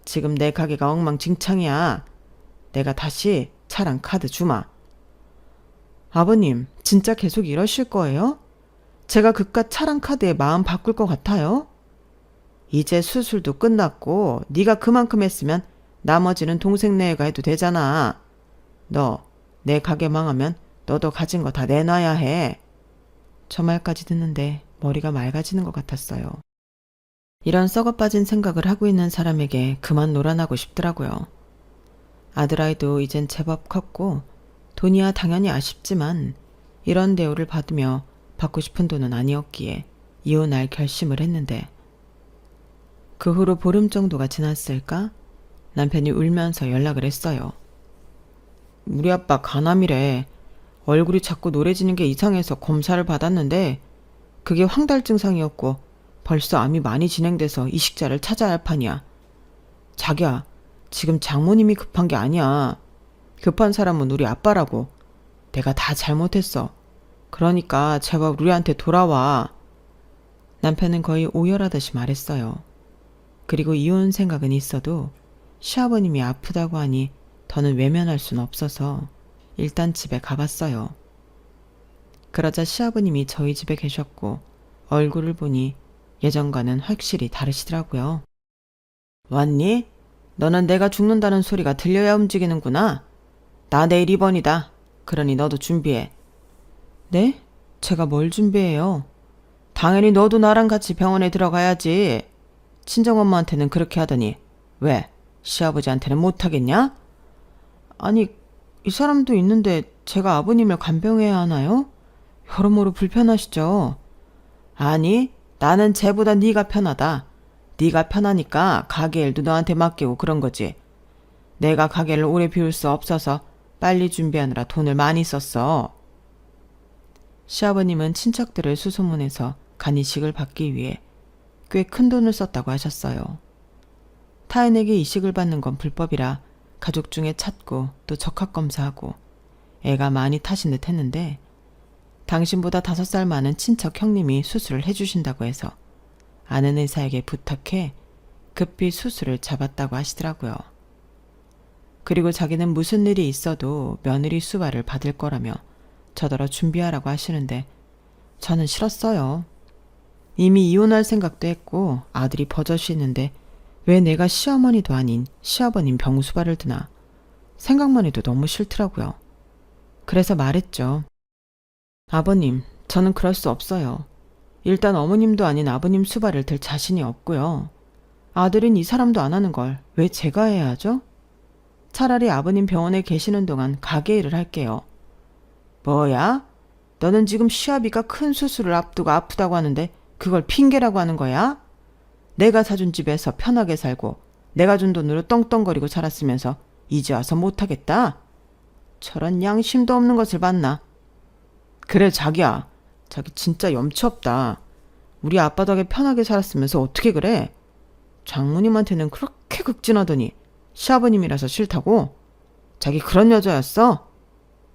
지금 내 가게가 엉망진창이야. 내가 다시 차랑 카드 주마. 아버님, 진짜 계속 이러실 거예요? 제가 그깟 차랑 카드에 마음 바꿀 것 같아요? 이제 수술도 끝났고 네가 그만큼 했으면 나머지는 동생 내외가 해도 되잖아. 너 내 가게 망하면 너도 가진 거 다 내놔야 해. 저 말까지 듣는데 머리가 맑아지는 것 같았어요. 이런 썩어빠진 생각을 하고 있는 사람에게 그만 놀아나고 싶더라고요. 아들아이도 이젠 제법 컸고 돈이야 당연히 아쉽지만 이런 대우를 받으며 받고 싶은 돈은 아니었기에 이혼할 결심을 했는데 그 후로 보름 정도가 지났을까? 남편이 울면서 연락을 했어요. 우리 아빠 간암이래. 얼굴이 자꾸 노래지는 게 이상해서 검사를 받았는데 그게 황달 증상이었고 벌써 암이 많이 진행돼서 이식자를 찾아야 할 판이야. 자기야, 지금 장모님이 급한 게 아니야. 급한 사람은 우리 아빠라고. 내가 다 잘못했어. 그러니까 제발 우리한테 돌아와. 남편은 거의 오열하듯이 말했어요. 그리고 이혼 생각은 있어도 시아버님이 아프다고 하니 더는 외면할 순 없어서 일단 집에 가봤어요. 그러자 시아버님이 저희 집에 계셨고 얼굴을 보니 예전과는 확실히 다르시더라고요. 왔니? 너는 내가 죽는다는 소리가 들려야 움직이는구나. 나 내일 입원이다. 그러니 너도 준비해. 네? 제가 뭘 준비해요? 당연히 너도 나랑 같이 병원에 들어가야지. 친정엄마한테는 그렇게 하더니 왜? 시아버지한테는 못하겠냐? 아니, 이 사람도 있는데 제가 아버님을 간병해야 하나요? 여러모로 불편하시죠? 아니, 나는 쟤보다 네가 편하다. 네가 편하니까 가게 일도 너한테 맡기고 그런 거지. 내가 가게를 오래 비울 수 없어서 빨리 준비하느라 돈을 많이 썼어. 시아버님은 친척들을 수소문해서 간이식을 받기 위해 꽤 큰 돈을 썼다고 하셨어요. 타인에게 이식을 받는 건 불법이라 가족 중에 찾고 또 적합검사하고 애가 많이 타신 듯 했는데 당신보다 5살 많은 친척 형님이 수술을 해주신다고 해서 아는 의사에게 부탁해 급히 수술을 잡았다고 하시더라고요. 그리고 자기는 무슨 일이 있어도 며느리 수발을 받을 거라며 저더러 준비하라고 하시는데 저는 싫었어요. 이미 이혼할 생각도 했고 아들이 버젓이 있는데 왜 내가 시어머니도 아닌 시아버님 병수발을 드나 생각만 해도 너무 싫더라고요. 그래서 말했죠. 아버님, 저는 그럴 수 없어요. 일단 어머님도 아닌 아버님 수발을 들 자신이 없고요. 아들은 이 사람도 안 하는 걸 왜 제가 해야 하죠? 차라리 아버님 병원에 계시는 동안 가게 일을 할게요. 뭐야? 너는 지금 시아비가 큰 수술을 앞두고 아프다고 하는데 그걸 핑계라고 하는 거야? 내가 사준 집에서 편하게 살고 내가 준 돈으로 떵떵거리고 살았으면서 이제 와서 못하겠다? 저런 양심도 없는 것을 봤나? 그래 자기야, 자기 진짜 염치 없다. 우리 아빠 덕에 편하게 살았으면서 어떻게 그래? 장모님한테는 그렇게 극진하더니 시아버님이라서 싫다고? 자기 그런 여자였어?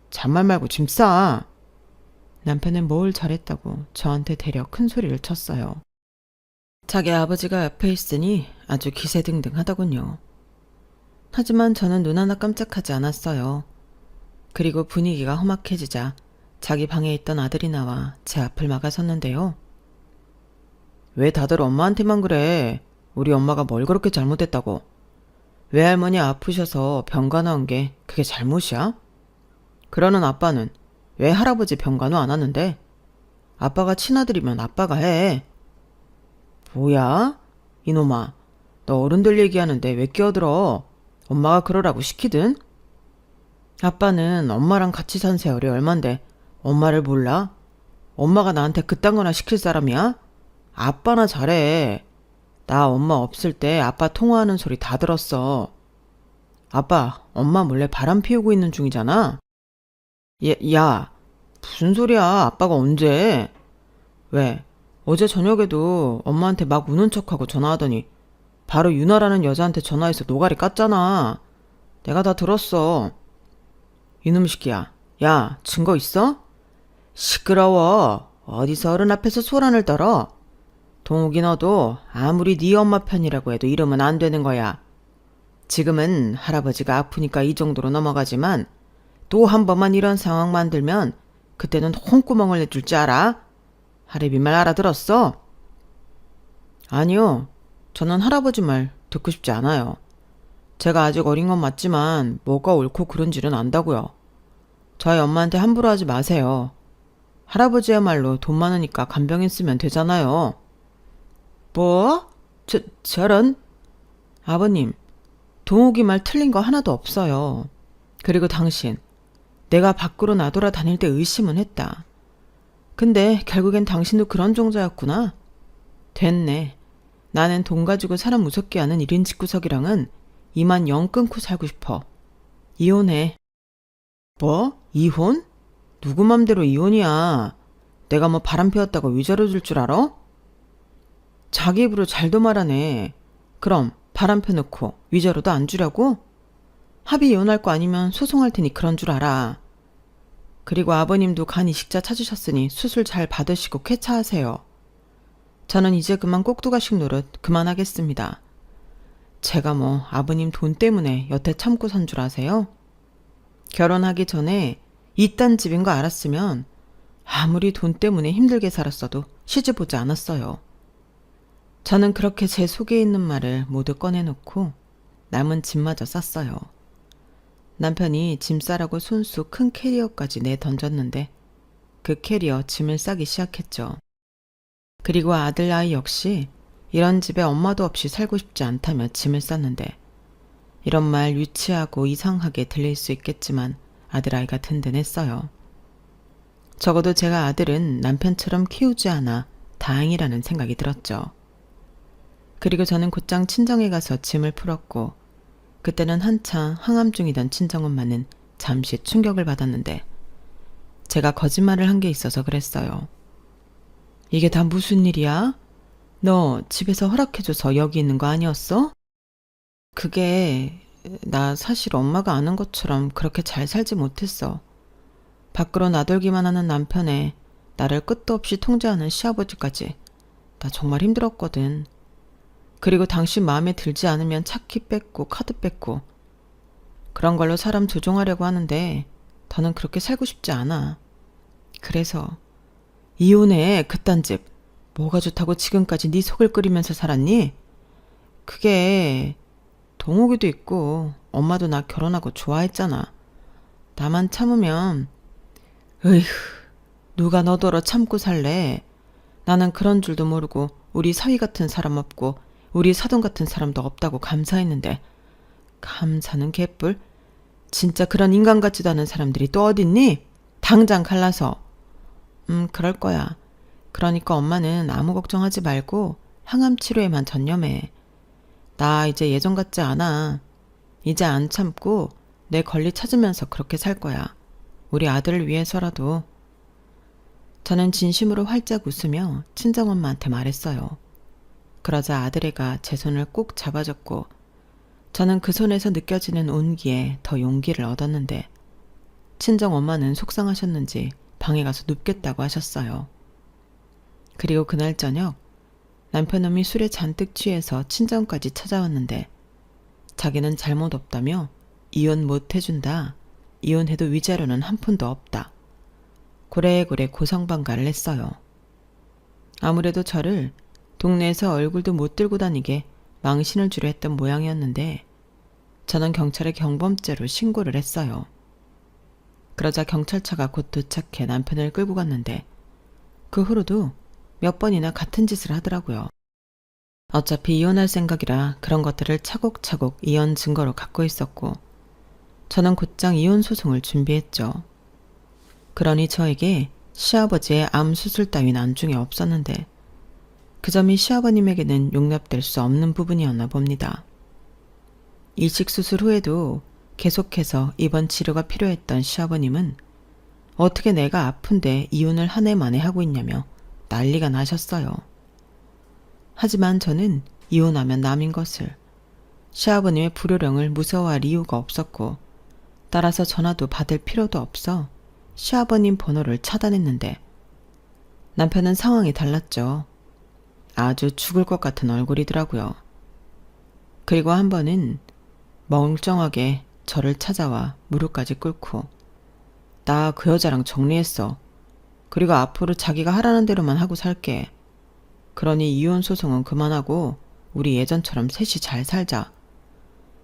잔말 말고 짐 싸. 남편은 뭘 잘했다고 저한테 대려 큰 소리를 쳤어요. 자기 아버지가 옆에 있으니 아주 기세등등하더군요. 하지만 저는 눈 하나 깜짝하지 않았어요. 그리고 분위기가 험악해지자 자기 방에 있던 아들이 나와 제 앞을 막아섰는데요. 왜 다들 엄마한테만 그래? 우리 엄마가 뭘 그렇게 잘못했다고? 외할머니 아프셔서 병간호한 게 그게 잘못이야? 그러는 아빠는 왜 할아버지 병간호 안 하는데? 아빠가 친아들이면 아빠가 해. 뭐야? 이놈아, 너 어른들 얘기하는데 왜 끼어들어? 엄마가 그러라고 시키든? 아빠는 엄마랑 같이 산 세월이 얼만데 엄마를 몰라? 엄마가 나한테 그딴 거나 시킬 사람이야? 아빠나 잘해. 나 엄마 없을 때 아빠 통화하는 소리 다 들었어. 아빠, 엄마 몰래 바람 피우고 있는 중이잖아? 야, 무슨 소리야? 아빠가 언제? 왜? 어제 저녁에도 엄마한테 막 우는 척하고 전화하더니 바로 유나라는 여자한테 전화해서 노가리 깠잖아. 내가 다 들었어. 이놈 새끼야. 야, 증거 있어? 시끄러워. 어디서 어른 앞에서 소란을 떨어? 동욱이 너도 아무리 네 엄마 편이라고 해도 이러면 안 되는 거야. 지금은 할아버지가 아프니까 이 정도로 넘어가지만 또 한 번만 이런 상황 만들면 그때는 홍구멍을 내줄 줄 알아? 할애비 말 알아들었어? 아니요. 저는 할아버지 말 듣고 싶지 않아요. 제가 아직 어린 건 맞지만 뭐가 옳고 그른지는 안다고요. 저희 엄마한테 함부로 하지 마세요. 할아버지야말로 돈 많으니까 간병인 쓰면 되잖아요. 뭐? 저런? 아버님, 동욱이 말 틀린 거 하나도 없어요. 그리고 당신, 내가 밖으로 나돌아 다닐 때 의심은 했다. 근데 결국엔 당신도 그런 종자였구나. 됐네. 나는 돈 가지고 사람 무섭게 하는 1인 집구석이랑은 이만 영 끊고 살고 싶어. 이혼해. 뭐? 이혼? 누구 맘대로 이혼이야. 내가 뭐 바람 피웠다고 위자료 줄 줄 알아? 자기 입으로 잘도 말하네. 그럼 바람 펴놓고 위자료도 안 주려고? 합의 이혼할 거 아니면 소송할 테니 그런 줄 알아. 그리고 아버님도 간 이식자 찾으셨으니 수술 잘 받으시고 쾌차하세요. 저는 이제 그만 꼭두가식 노릇 그만하겠습니다. 제가 뭐 아버님 돈 때문에 여태 참고 산 줄 아세요? 결혼하기 전에 이딴 집인 거 알았으면 아무리 돈 때문에 힘들게 살았어도 시집 오지 않았어요. 저는 그렇게 제 속에 있는 말을 모두 꺼내놓고 남은 짐마저 쌌어요. 남편이 짐 싸라고 손수 큰 캐리어까지 내던졌는데 그 캐리어 짐을 싸기 시작했죠. 그리고 아들 아이 역시 이런 집에 엄마도 없이 살고 싶지 않다며 짐을 쌌는데 이런 말 유치하고 이상하게 들릴 수 있겠지만 아들아이가 든든했어요. 적어도 제가 아들은 남편처럼 키우지 않아 다행이라는 생각이 들었죠. 그리고 저는 곧장 친정에 가서 짐을 풀었고 그때는 한창 항암 중이던 친정엄마는 잠시 충격을 받았는데 제가 거짓말을 한 게 있어서 그랬어요. 이게 다 무슨 일이야? 너 집에서 허락해줘서 여기 있는 거 아니었어? 그게 나 사실 엄마가 아는 것처럼 그렇게 잘 살지 못했어. 밖으로 나돌기만 하는 남편에 나를 끝도 없이 통제하는 시아버지까지 나 정말 힘들었거든. 그리고 당신 마음에 들지 않으면 차키 뺏고 카드 뺏고 그런 걸로 사람 조종하려고 하는데 더는 그렇게 살고 싶지 않아. 그래서 이혼해. 그딴 집 뭐가 좋다고 지금까지 네 속을 끓이면서 살았니? 그게 동욱이도 있고 엄마도 나 결혼하고 좋아했잖아. 나만 참으면 으휴 누가 너더러 참고 살래. 나는 그런 줄도 모르고 우리 사위 같은 사람 없고 우리 사돈 같은 사람도 없다고 감사했는데 감사는 개뿔. 진짜 그런 인간 같지도 않은 사람들이 또 어딨니? 당장 갈라서. 그럴 거야. 그러니까 엄마는 아무 걱정하지 말고 항암 치료에만 전념해. 나 이제 예전 같지 않아. 이제 안 참고 내 권리 찾으면서 그렇게 살 거야. 우리 아들을 위해서라도. 저는 진심으로 활짝 웃으며 친정엄마한테 말했어요. 그러자 아들애가 제 손을 꼭 잡아줬고 저는 그 손에서 느껴지는 온기에 더 용기를 얻었는데 친정엄마는 속상하셨는지 방에 가서 눕겠다고 하셨어요. 그리고 그날 저녁 남편놈이 술에 잔뜩 취해서 친정까지 찾아왔는데 자기는 잘못 없다며 이혼 못 해준다. 이혼해도 위자료는 한 푼도 없다. 고래고래 고성방가를 했어요. 아무래도 저를 동네에서 얼굴도 못 들고 다니게 망신을 주려 했던 모양이었는데 저는 경찰에 경범죄로 신고를 했어요. 그러자 경찰차가 곧 도착해 남편을 끌고 갔는데 그 후로도 몇 번이나 같은 짓을 하더라고요. 어차피 이혼할 생각이라 그런 것들을 차곡차곡 이혼 증거로 갖고 있었고 저는 곧장 이혼 소송을 준비했죠. 그러니 저에게 시아버지의 암 수술 따윈 안중에 없었는데 그 점이 시아버님에게는 용납될 수 없는 부분이었나 봅니다. 이식 수술 후에도 계속해서 입원 치료가 필요했던 시아버님은 어떻게 내가 아픈데 이혼을 한 해 만에 하고 있냐며 난리가 나셨어요. 하지만 저는 이혼하면 남인 것을, 시아버님의 불효령을 무서워할 이유가 없었고 따라서 전화도 받을 필요도 없어 시아버님 번호를 차단했는데 남편은 상황이 달랐죠. 아주 죽을 것 같은 얼굴이더라고요. 그리고 한 번은 멀쩡하게 저를 찾아와 무릎까지 꿇고 나 그 여자랑 정리했어. 그리고 앞으로 자기가 하라는 대로만 하고 살게. 그러니 이혼 소송은 그만하고 우리 예전처럼 셋이 잘 살자.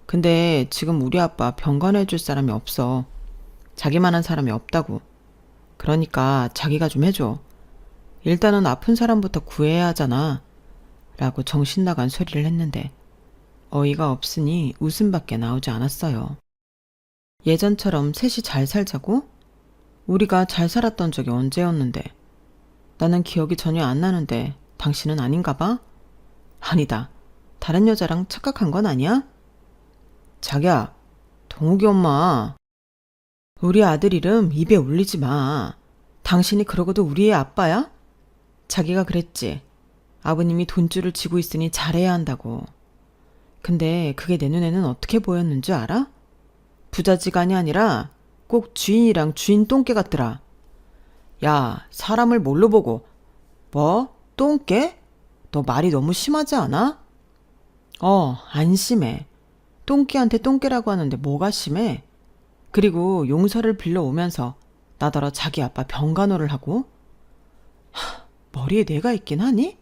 근데 지금 우리 아빠 병간해줄 사람이 없어. 자기만한 사람이 없다고. 그러니까 자기가 좀 해줘. 일단은 아픈 사람부터 구해야 하잖아. 라고 정신나간 소리를 했는데 어이가 없으니 웃음밖에 나오지 않았어요. 예전처럼 셋이 잘 살자고? 우리가 잘 살았던 적이 언제였는데? 나는 기억이 전혀 안 나는데 당신은 아닌가 봐? 아니다. 다른 여자랑 착각한 건 아니야? 자기야, 동욱이 엄마. 우리 아들 이름 입에 올리지 마. 당신이 그러고도 우리의 아빠야? 자기가 그랬지. 아버님이 돈줄을 쥐고 있으니 잘해야 한다고. 근데 그게 내 눈에는 어떻게 보였는 줄 알아? 부자지간이 아니라 꼭 주인이랑 주인 똥개 같더라. 야, 사람을 뭘로 보고. 뭐? 똥개? 너 말이 너무 심하지 않아? 안 심해. 똥개한테 똥개라고 하는데 뭐가 심해? 그리고 용서를 빌려오면서 나더러 자기 아빠 병간호를 하고? 머리에 뇌가 있긴 하니?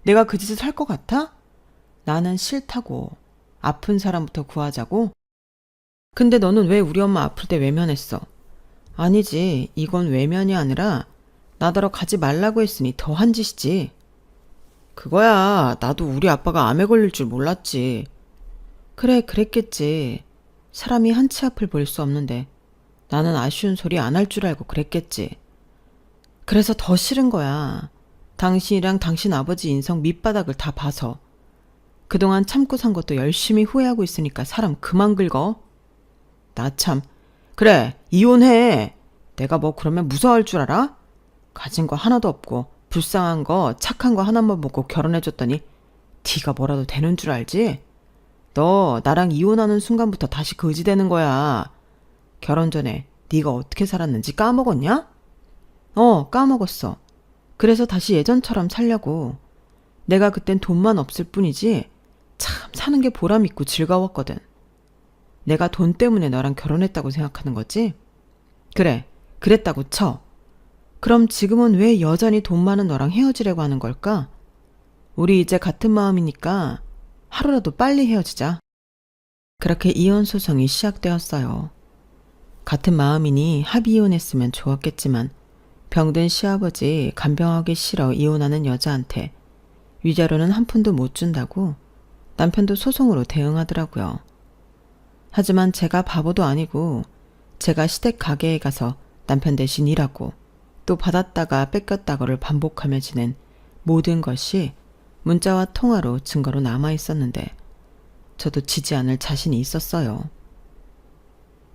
내가 그 짓을 할 것 같아? 나는 싫다고. 아픈 사람부터 구하자고? 근데 너는 왜 우리 엄마 아플 때 외면했어? 아니지, 이건 외면이 아니라 나더러 가지 말라고 했으니 더한 짓이지. 그거야, 나도 우리 아빠가 암에 걸릴 줄 몰랐지. 그래, 그랬겠지. 사람이 한치 앞을 볼 수 없는데 나는 아쉬운 소리 안 할 줄 알고 그랬겠지. 그래서 더 싫은 거야. 당신이랑 당신 아버지 인성 밑바닥을 다 봐서. 그동안 참고 산 것도 열심히 후회하고 있으니까 사람 그만 긁어. 나 참. 그래, 이혼해. 내가 뭐 그러면 무서워할 줄 알아? 가진 거 하나도 없고 불쌍한 거 착한 거 하나만 먹고 결혼해줬더니 네가 뭐라도 되는 줄 알지? 너 나랑 이혼하는 순간부터 다시 거지되는 거야. 결혼 전에 네가 어떻게 살았는지 까먹었냐? 까먹었어. 그래서 다시 예전처럼 살려고. 내가 그땐 돈만 없을 뿐이지 참 사는 게 보람 있고 즐거웠거든. 내가 돈 때문에 너랑 결혼했다고 생각하는 거지? 그래, 그랬다고 쳐. 그럼 지금은 왜 여전히 돈 많은 너랑 헤어지려고 하는 걸까? 우리 이제 같은 마음이니까 하루라도 빨리 헤어지자. 그렇게 이혼 소송이 시작되었어요. 같은 마음이니 합의 이혼했으면 좋았겠지만 병든 시아버지 간병하기 싫어 이혼하는 여자한테 위자료는 한 푼도 못 준다고 남편도 소송으로 대응하더라고요. 하지만 제가 바보도 아니고 제가 시댁 가게에 가서 남편 대신 일하고 또 받았다가 뺏겼다고를 반복하며 지낸 모든 것이 문자와 통화로 증거로 남아 있었는데 저도 지지 않을 자신이 있었어요.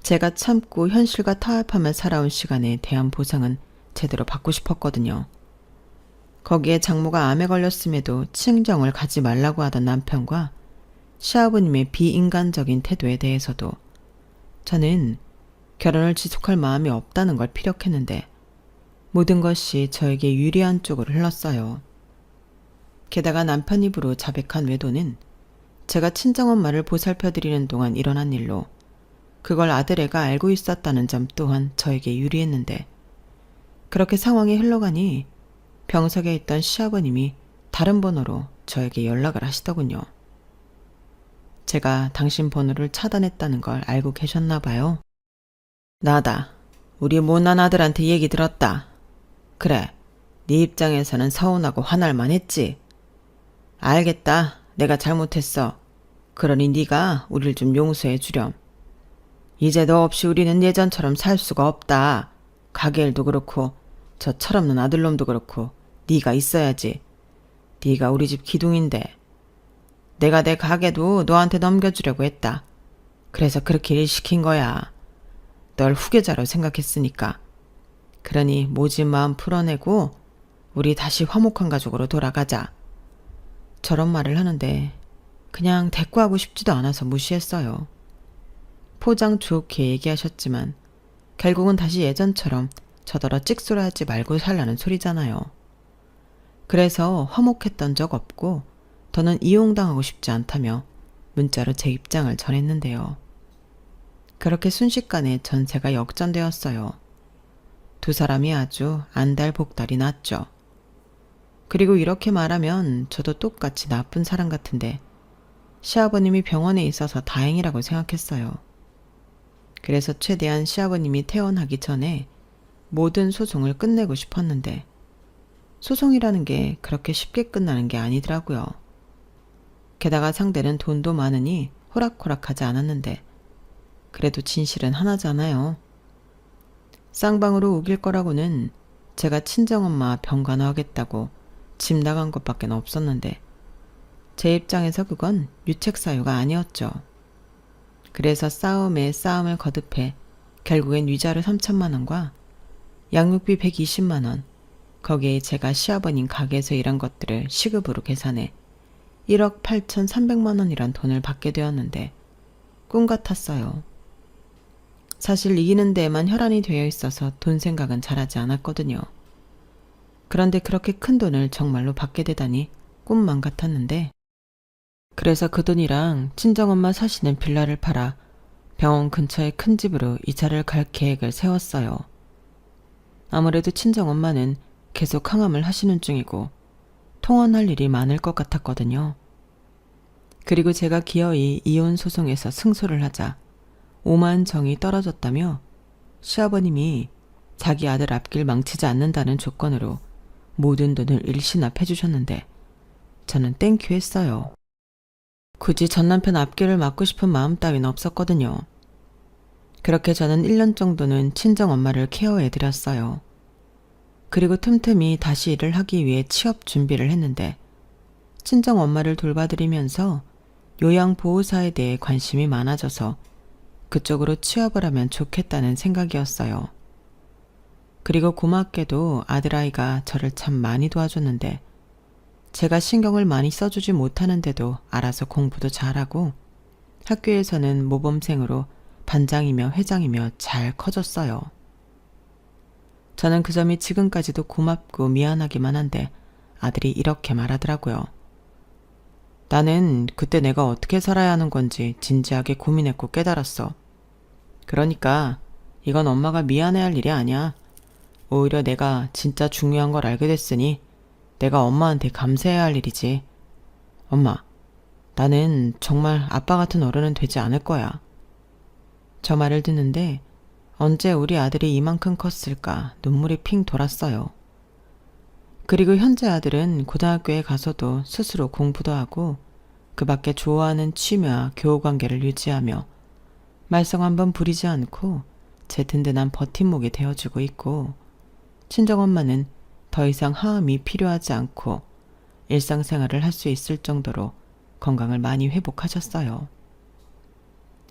제가 참고 현실과 타협하며 살아온 시간에 대한 보상은 제대로 받고 싶었거든요. 거기에 장모가 암에 걸렸음에도 친정을 가지 말라고 하던 남편과 시아버님의 비인간적인 태도에 대해서도 저는 결혼을 지속할 마음이 없다는 걸 피력했는데 모든 것이 저에게 유리한 쪽으로 흘렀어요. 게다가 남편 입으로 자백한 외도는 제가 친정엄마를 보살펴드리는 동안 일어난 일로 그걸 아들애가 알고 있었다는 점 또한 저에게 유리했는데 그렇게 상황이 흘러가니 병석에 있던 시아버님이 다른 번호로 저에게 연락을 하시더군요. 제가 당신 번호를 차단했다는 걸 알고 계셨나 봐요. 나다. 우리 못난 아들한테 얘기 들었다. 그래, 네 입장에서는 서운하고 화날만 했지. 알겠다. 내가 잘못했어. 그러니 네가 우릴 좀 용서해 주렴. 이제 너 없이 우리는 예전처럼 살 수가 없다. 가게 일도 그렇고 저 철없는 아들놈도 그렇고 네가 있어야지. 네가 우리 집 기둥인데. 내가 내 가게도 너한테 넘겨주려고 했다. 그래서 그렇게 일 시킨 거야. 널 후계자로 생각했으니까. 그러니 모진 마음 풀어내고 우리 다시 화목한 가족으로 돌아가자. 저런 말을 하는데 그냥 대꾸하고 싶지도 않아서 무시했어요. 포장 좋게 얘기하셨지만 결국은 다시 예전처럼 저더러 찍소리하지 말고 살라는 소리잖아요. 그래서 화목했던 적 없고 더는 이용당하고 싶지 않다며 문자로 제 입장을 전했는데요. 그렇게 순식간에 전세가 역전되었어요. 두 사람이 아주 안달복달이 났죠. 그리고 이렇게 말하면 저도 똑같이 나쁜 사람 같은데 시아버님이 병원에 있어서 다행이라고 생각했어요. 그래서 최대한 시아버님이 퇴원하기 전에 모든 소송을 끝내고 싶었는데 소송이라는 게 그렇게 쉽게 끝나는 게 아니더라고요. 게다가 상대는 돈도 많으니 호락호락하지 않았는데 그래도 진실은 하나잖아요. 쌍방으로 우길 거라고는 제가 친정엄마 병간호하겠다고 집 나간 것밖에 없었는데 제 입장에서 그건 유책 사유가 아니었죠. 그래서 싸움에 싸움을 거듭해 결국엔 위자료 3천만 원과 양육비 120만 원, 거기에 제가 시아버님 가게에서 일한 것들을 시급으로 계산해 1억 8,300만 원이란 돈을 받게 되었는데 꿈 같았어요. 사실 이기는 데에만 혈안이 되어 있어서 돈 생각은 잘하지 않았거든요. 그런데 그렇게 큰 돈을 정말로 받게 되다니 꿈만 같았는데 그래서 그 돈이랑 친정엄마 사시는 빌라를 팔아 병원 근처의 큰 집으로 이사를 갈 계획을 세웠어요. 아무래도 친정엄마는 계속 항암을 하시는 중이고 통원할 일이 많을 것 같았거든요. 그리고 제가 기어이 이혼 소송에서 승소를 하자 오만 정이 떨어졌다며 시아버님이 자기 아들 앞길 망치지 않는다는 조건으로 모든 돈을 일시납해 주셨는데 저는 땡큐 했어요. 굳이 전 남편 앞길을 막고 싶은 마음 따윈 없었거든요. 그렇게 저는 1년 정도는 친정엄마를 케어해드렸어요. 그리고 틈틈이 다시 일을 하기 위해 취업 준비를 했는데 친정엄마를 돌봐드리면서 요양보호사에 대해 관심이 많아져서 그쪽으로 취업을 하면 좋겠다는 생각이었어요. 그리고 고맙게도 아들아이가 저를 참 많이 도와줬는데 제가 신경을 많이 써주지 못하는데도 알아서 공부도 잘하고 학교에서는 모범생으로 반장이며 회장이며 잘 커졌어요. 저는 그 점이 지금까지도 고맙고 미안하기만 한데 아들이 이렇게 말하더라고요. 나는 그때 내가 어떻게 살아야 하는 건지 진지하게 고민했고 깨달았어. 그러니까 이건 엄마가 미안해할 일이 아니야. 오히려 내가 진짜 중요한 걸 알게 됐으니 내가 엄마한테 감사해야 할 일이지. 엄마, 나는 정말 아빠 같은 어른은 되지 않을 거야. 저 말을 듣는데 언제 우리 아들이 이만큼 컸을까 눈물이 핑 돌았어요. 그리고 현재 아들은 고등학교에 가서도 스스로 공부도 하고 그 밖에 좋아하는 취미와 교우관계를 유지하며 말썽 한번 부리지 않고 제 든든한 버팀목이 되어주고 있고 친정엄마는 더 이상 하음이 필요하지 않고 일상생활을 할 수 있을 정도로 건강을 많이 회복하셨어요.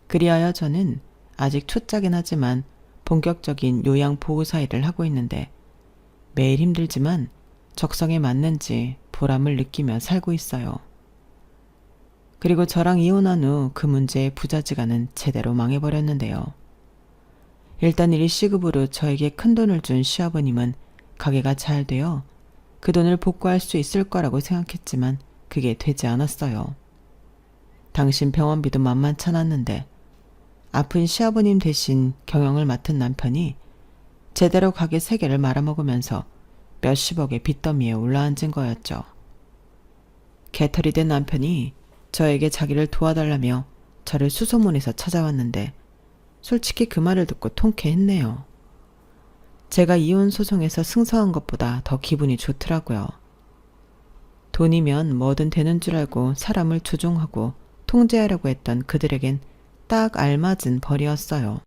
그리하여 저는 아직 초짜긴 하지만 본격적인 요양보호사 일을 하고 있는데 매일 힘들지만 적성에 맞는지 보람을 느끼며 살고 있어요. 그리고 저랑 이혼한 후 그 문제의 부자지간은 제대로 망해버렸는데요. 일단 일시급으로 저에게 큰돈을 준 시아버님은 가게가 잘 되어 그 돈을 복구할 수 있을 거라고 생각했지만 그게 되지 않았어요. 당신 병원비도 만만찮았는데 아픈 시아버님 대신 경영을 맡은 남편이 제대로 가게 3개를 말아먹으면서 몇십억의 빚더미에 올라앉은 거였죠. 개털이 된 남편이 저에게 자기를 도와달라며 저를 수소문해서 찾아왔는데 솔직히 그 말을 듣고 통쾌했네요. 제가 이혼 소송에서 승소한 것보다 더 기분이 좋더라고요. 돈이면 뭐든 되는 줄 알고 사람을 조종하고 통제하려고 했던 그들에겐 딱 알맞은 벌이었어요.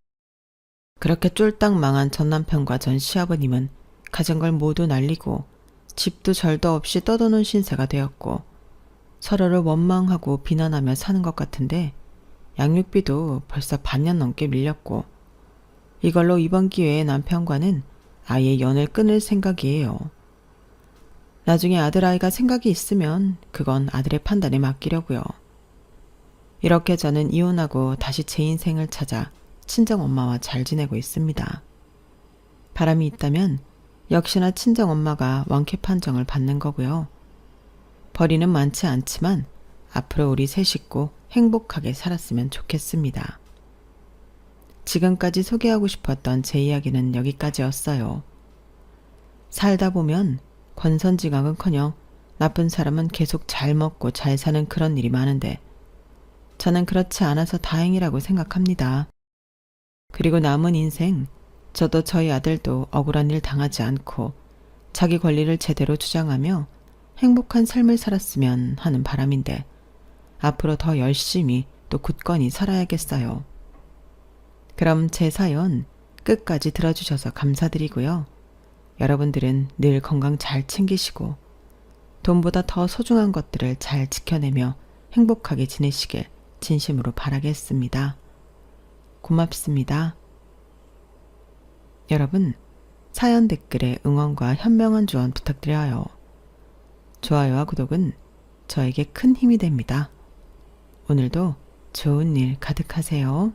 그렇게 쫄딱 망한 전 남편과 전 시아버님은 가진 걸 모두 날리고 집도 절도 없이 떠도는 신세가 되었고 서로를 원망하고 비난하며 사는 것 같은데 양육비도 벌써 반년 넘게 밀렸고 이걸로 이번 기회에 남편과는 아예 연을 끊을 생각이에요. 나중에 아들아이가 생각이 있으면 그건 아들의 판단에 맡기려고요. 이렇게 저는 이혼하고 다시 제 인생을 찾아 친정엄마와 잘 지내고 있습니다. 바람이 있다면 역시나 친정엄마가 완쾌 판정을 받는 거고요. 벌이는 많지 않지만 앞으로 우리 세 식구 행복하게 살았으면 좋겠습니다. 지금까지 소개하고 싶었던 제 이야기는 여기까지였어요. 살다 보면 권선징악은커녕 나쁜 사람은 계속 잘 먹고 잘 사는 그런 일이 많은데 저는 그렇지 않아서 다행이라고 생각합니다. 그리고 남은 인생 저도 저희 아들도 억울한 일 당하지 않고 자기 권리를 제대로 주장하며 행복한 삶을 살았으면 하는 바람인데 앞으로 더 열심히 또 굳건히 살아야겠어요. 그럼 제 사연 끝까지 들어주셔서 감사드리고요. 여러분들은 늘 건강 잘 챙기시고 돈보다 더 소중한 것들을 잘 지켜내며 행복하게 지내시길 진심으로 바라겠습니다. 고맙습니다. 여러분, 사연 댓글에 응원과 현명한 조언 부탁드려요. 좋아요와 구독은 저에게 큰 힘이 됩니다. 오늘도 좋은 일 가득하세요.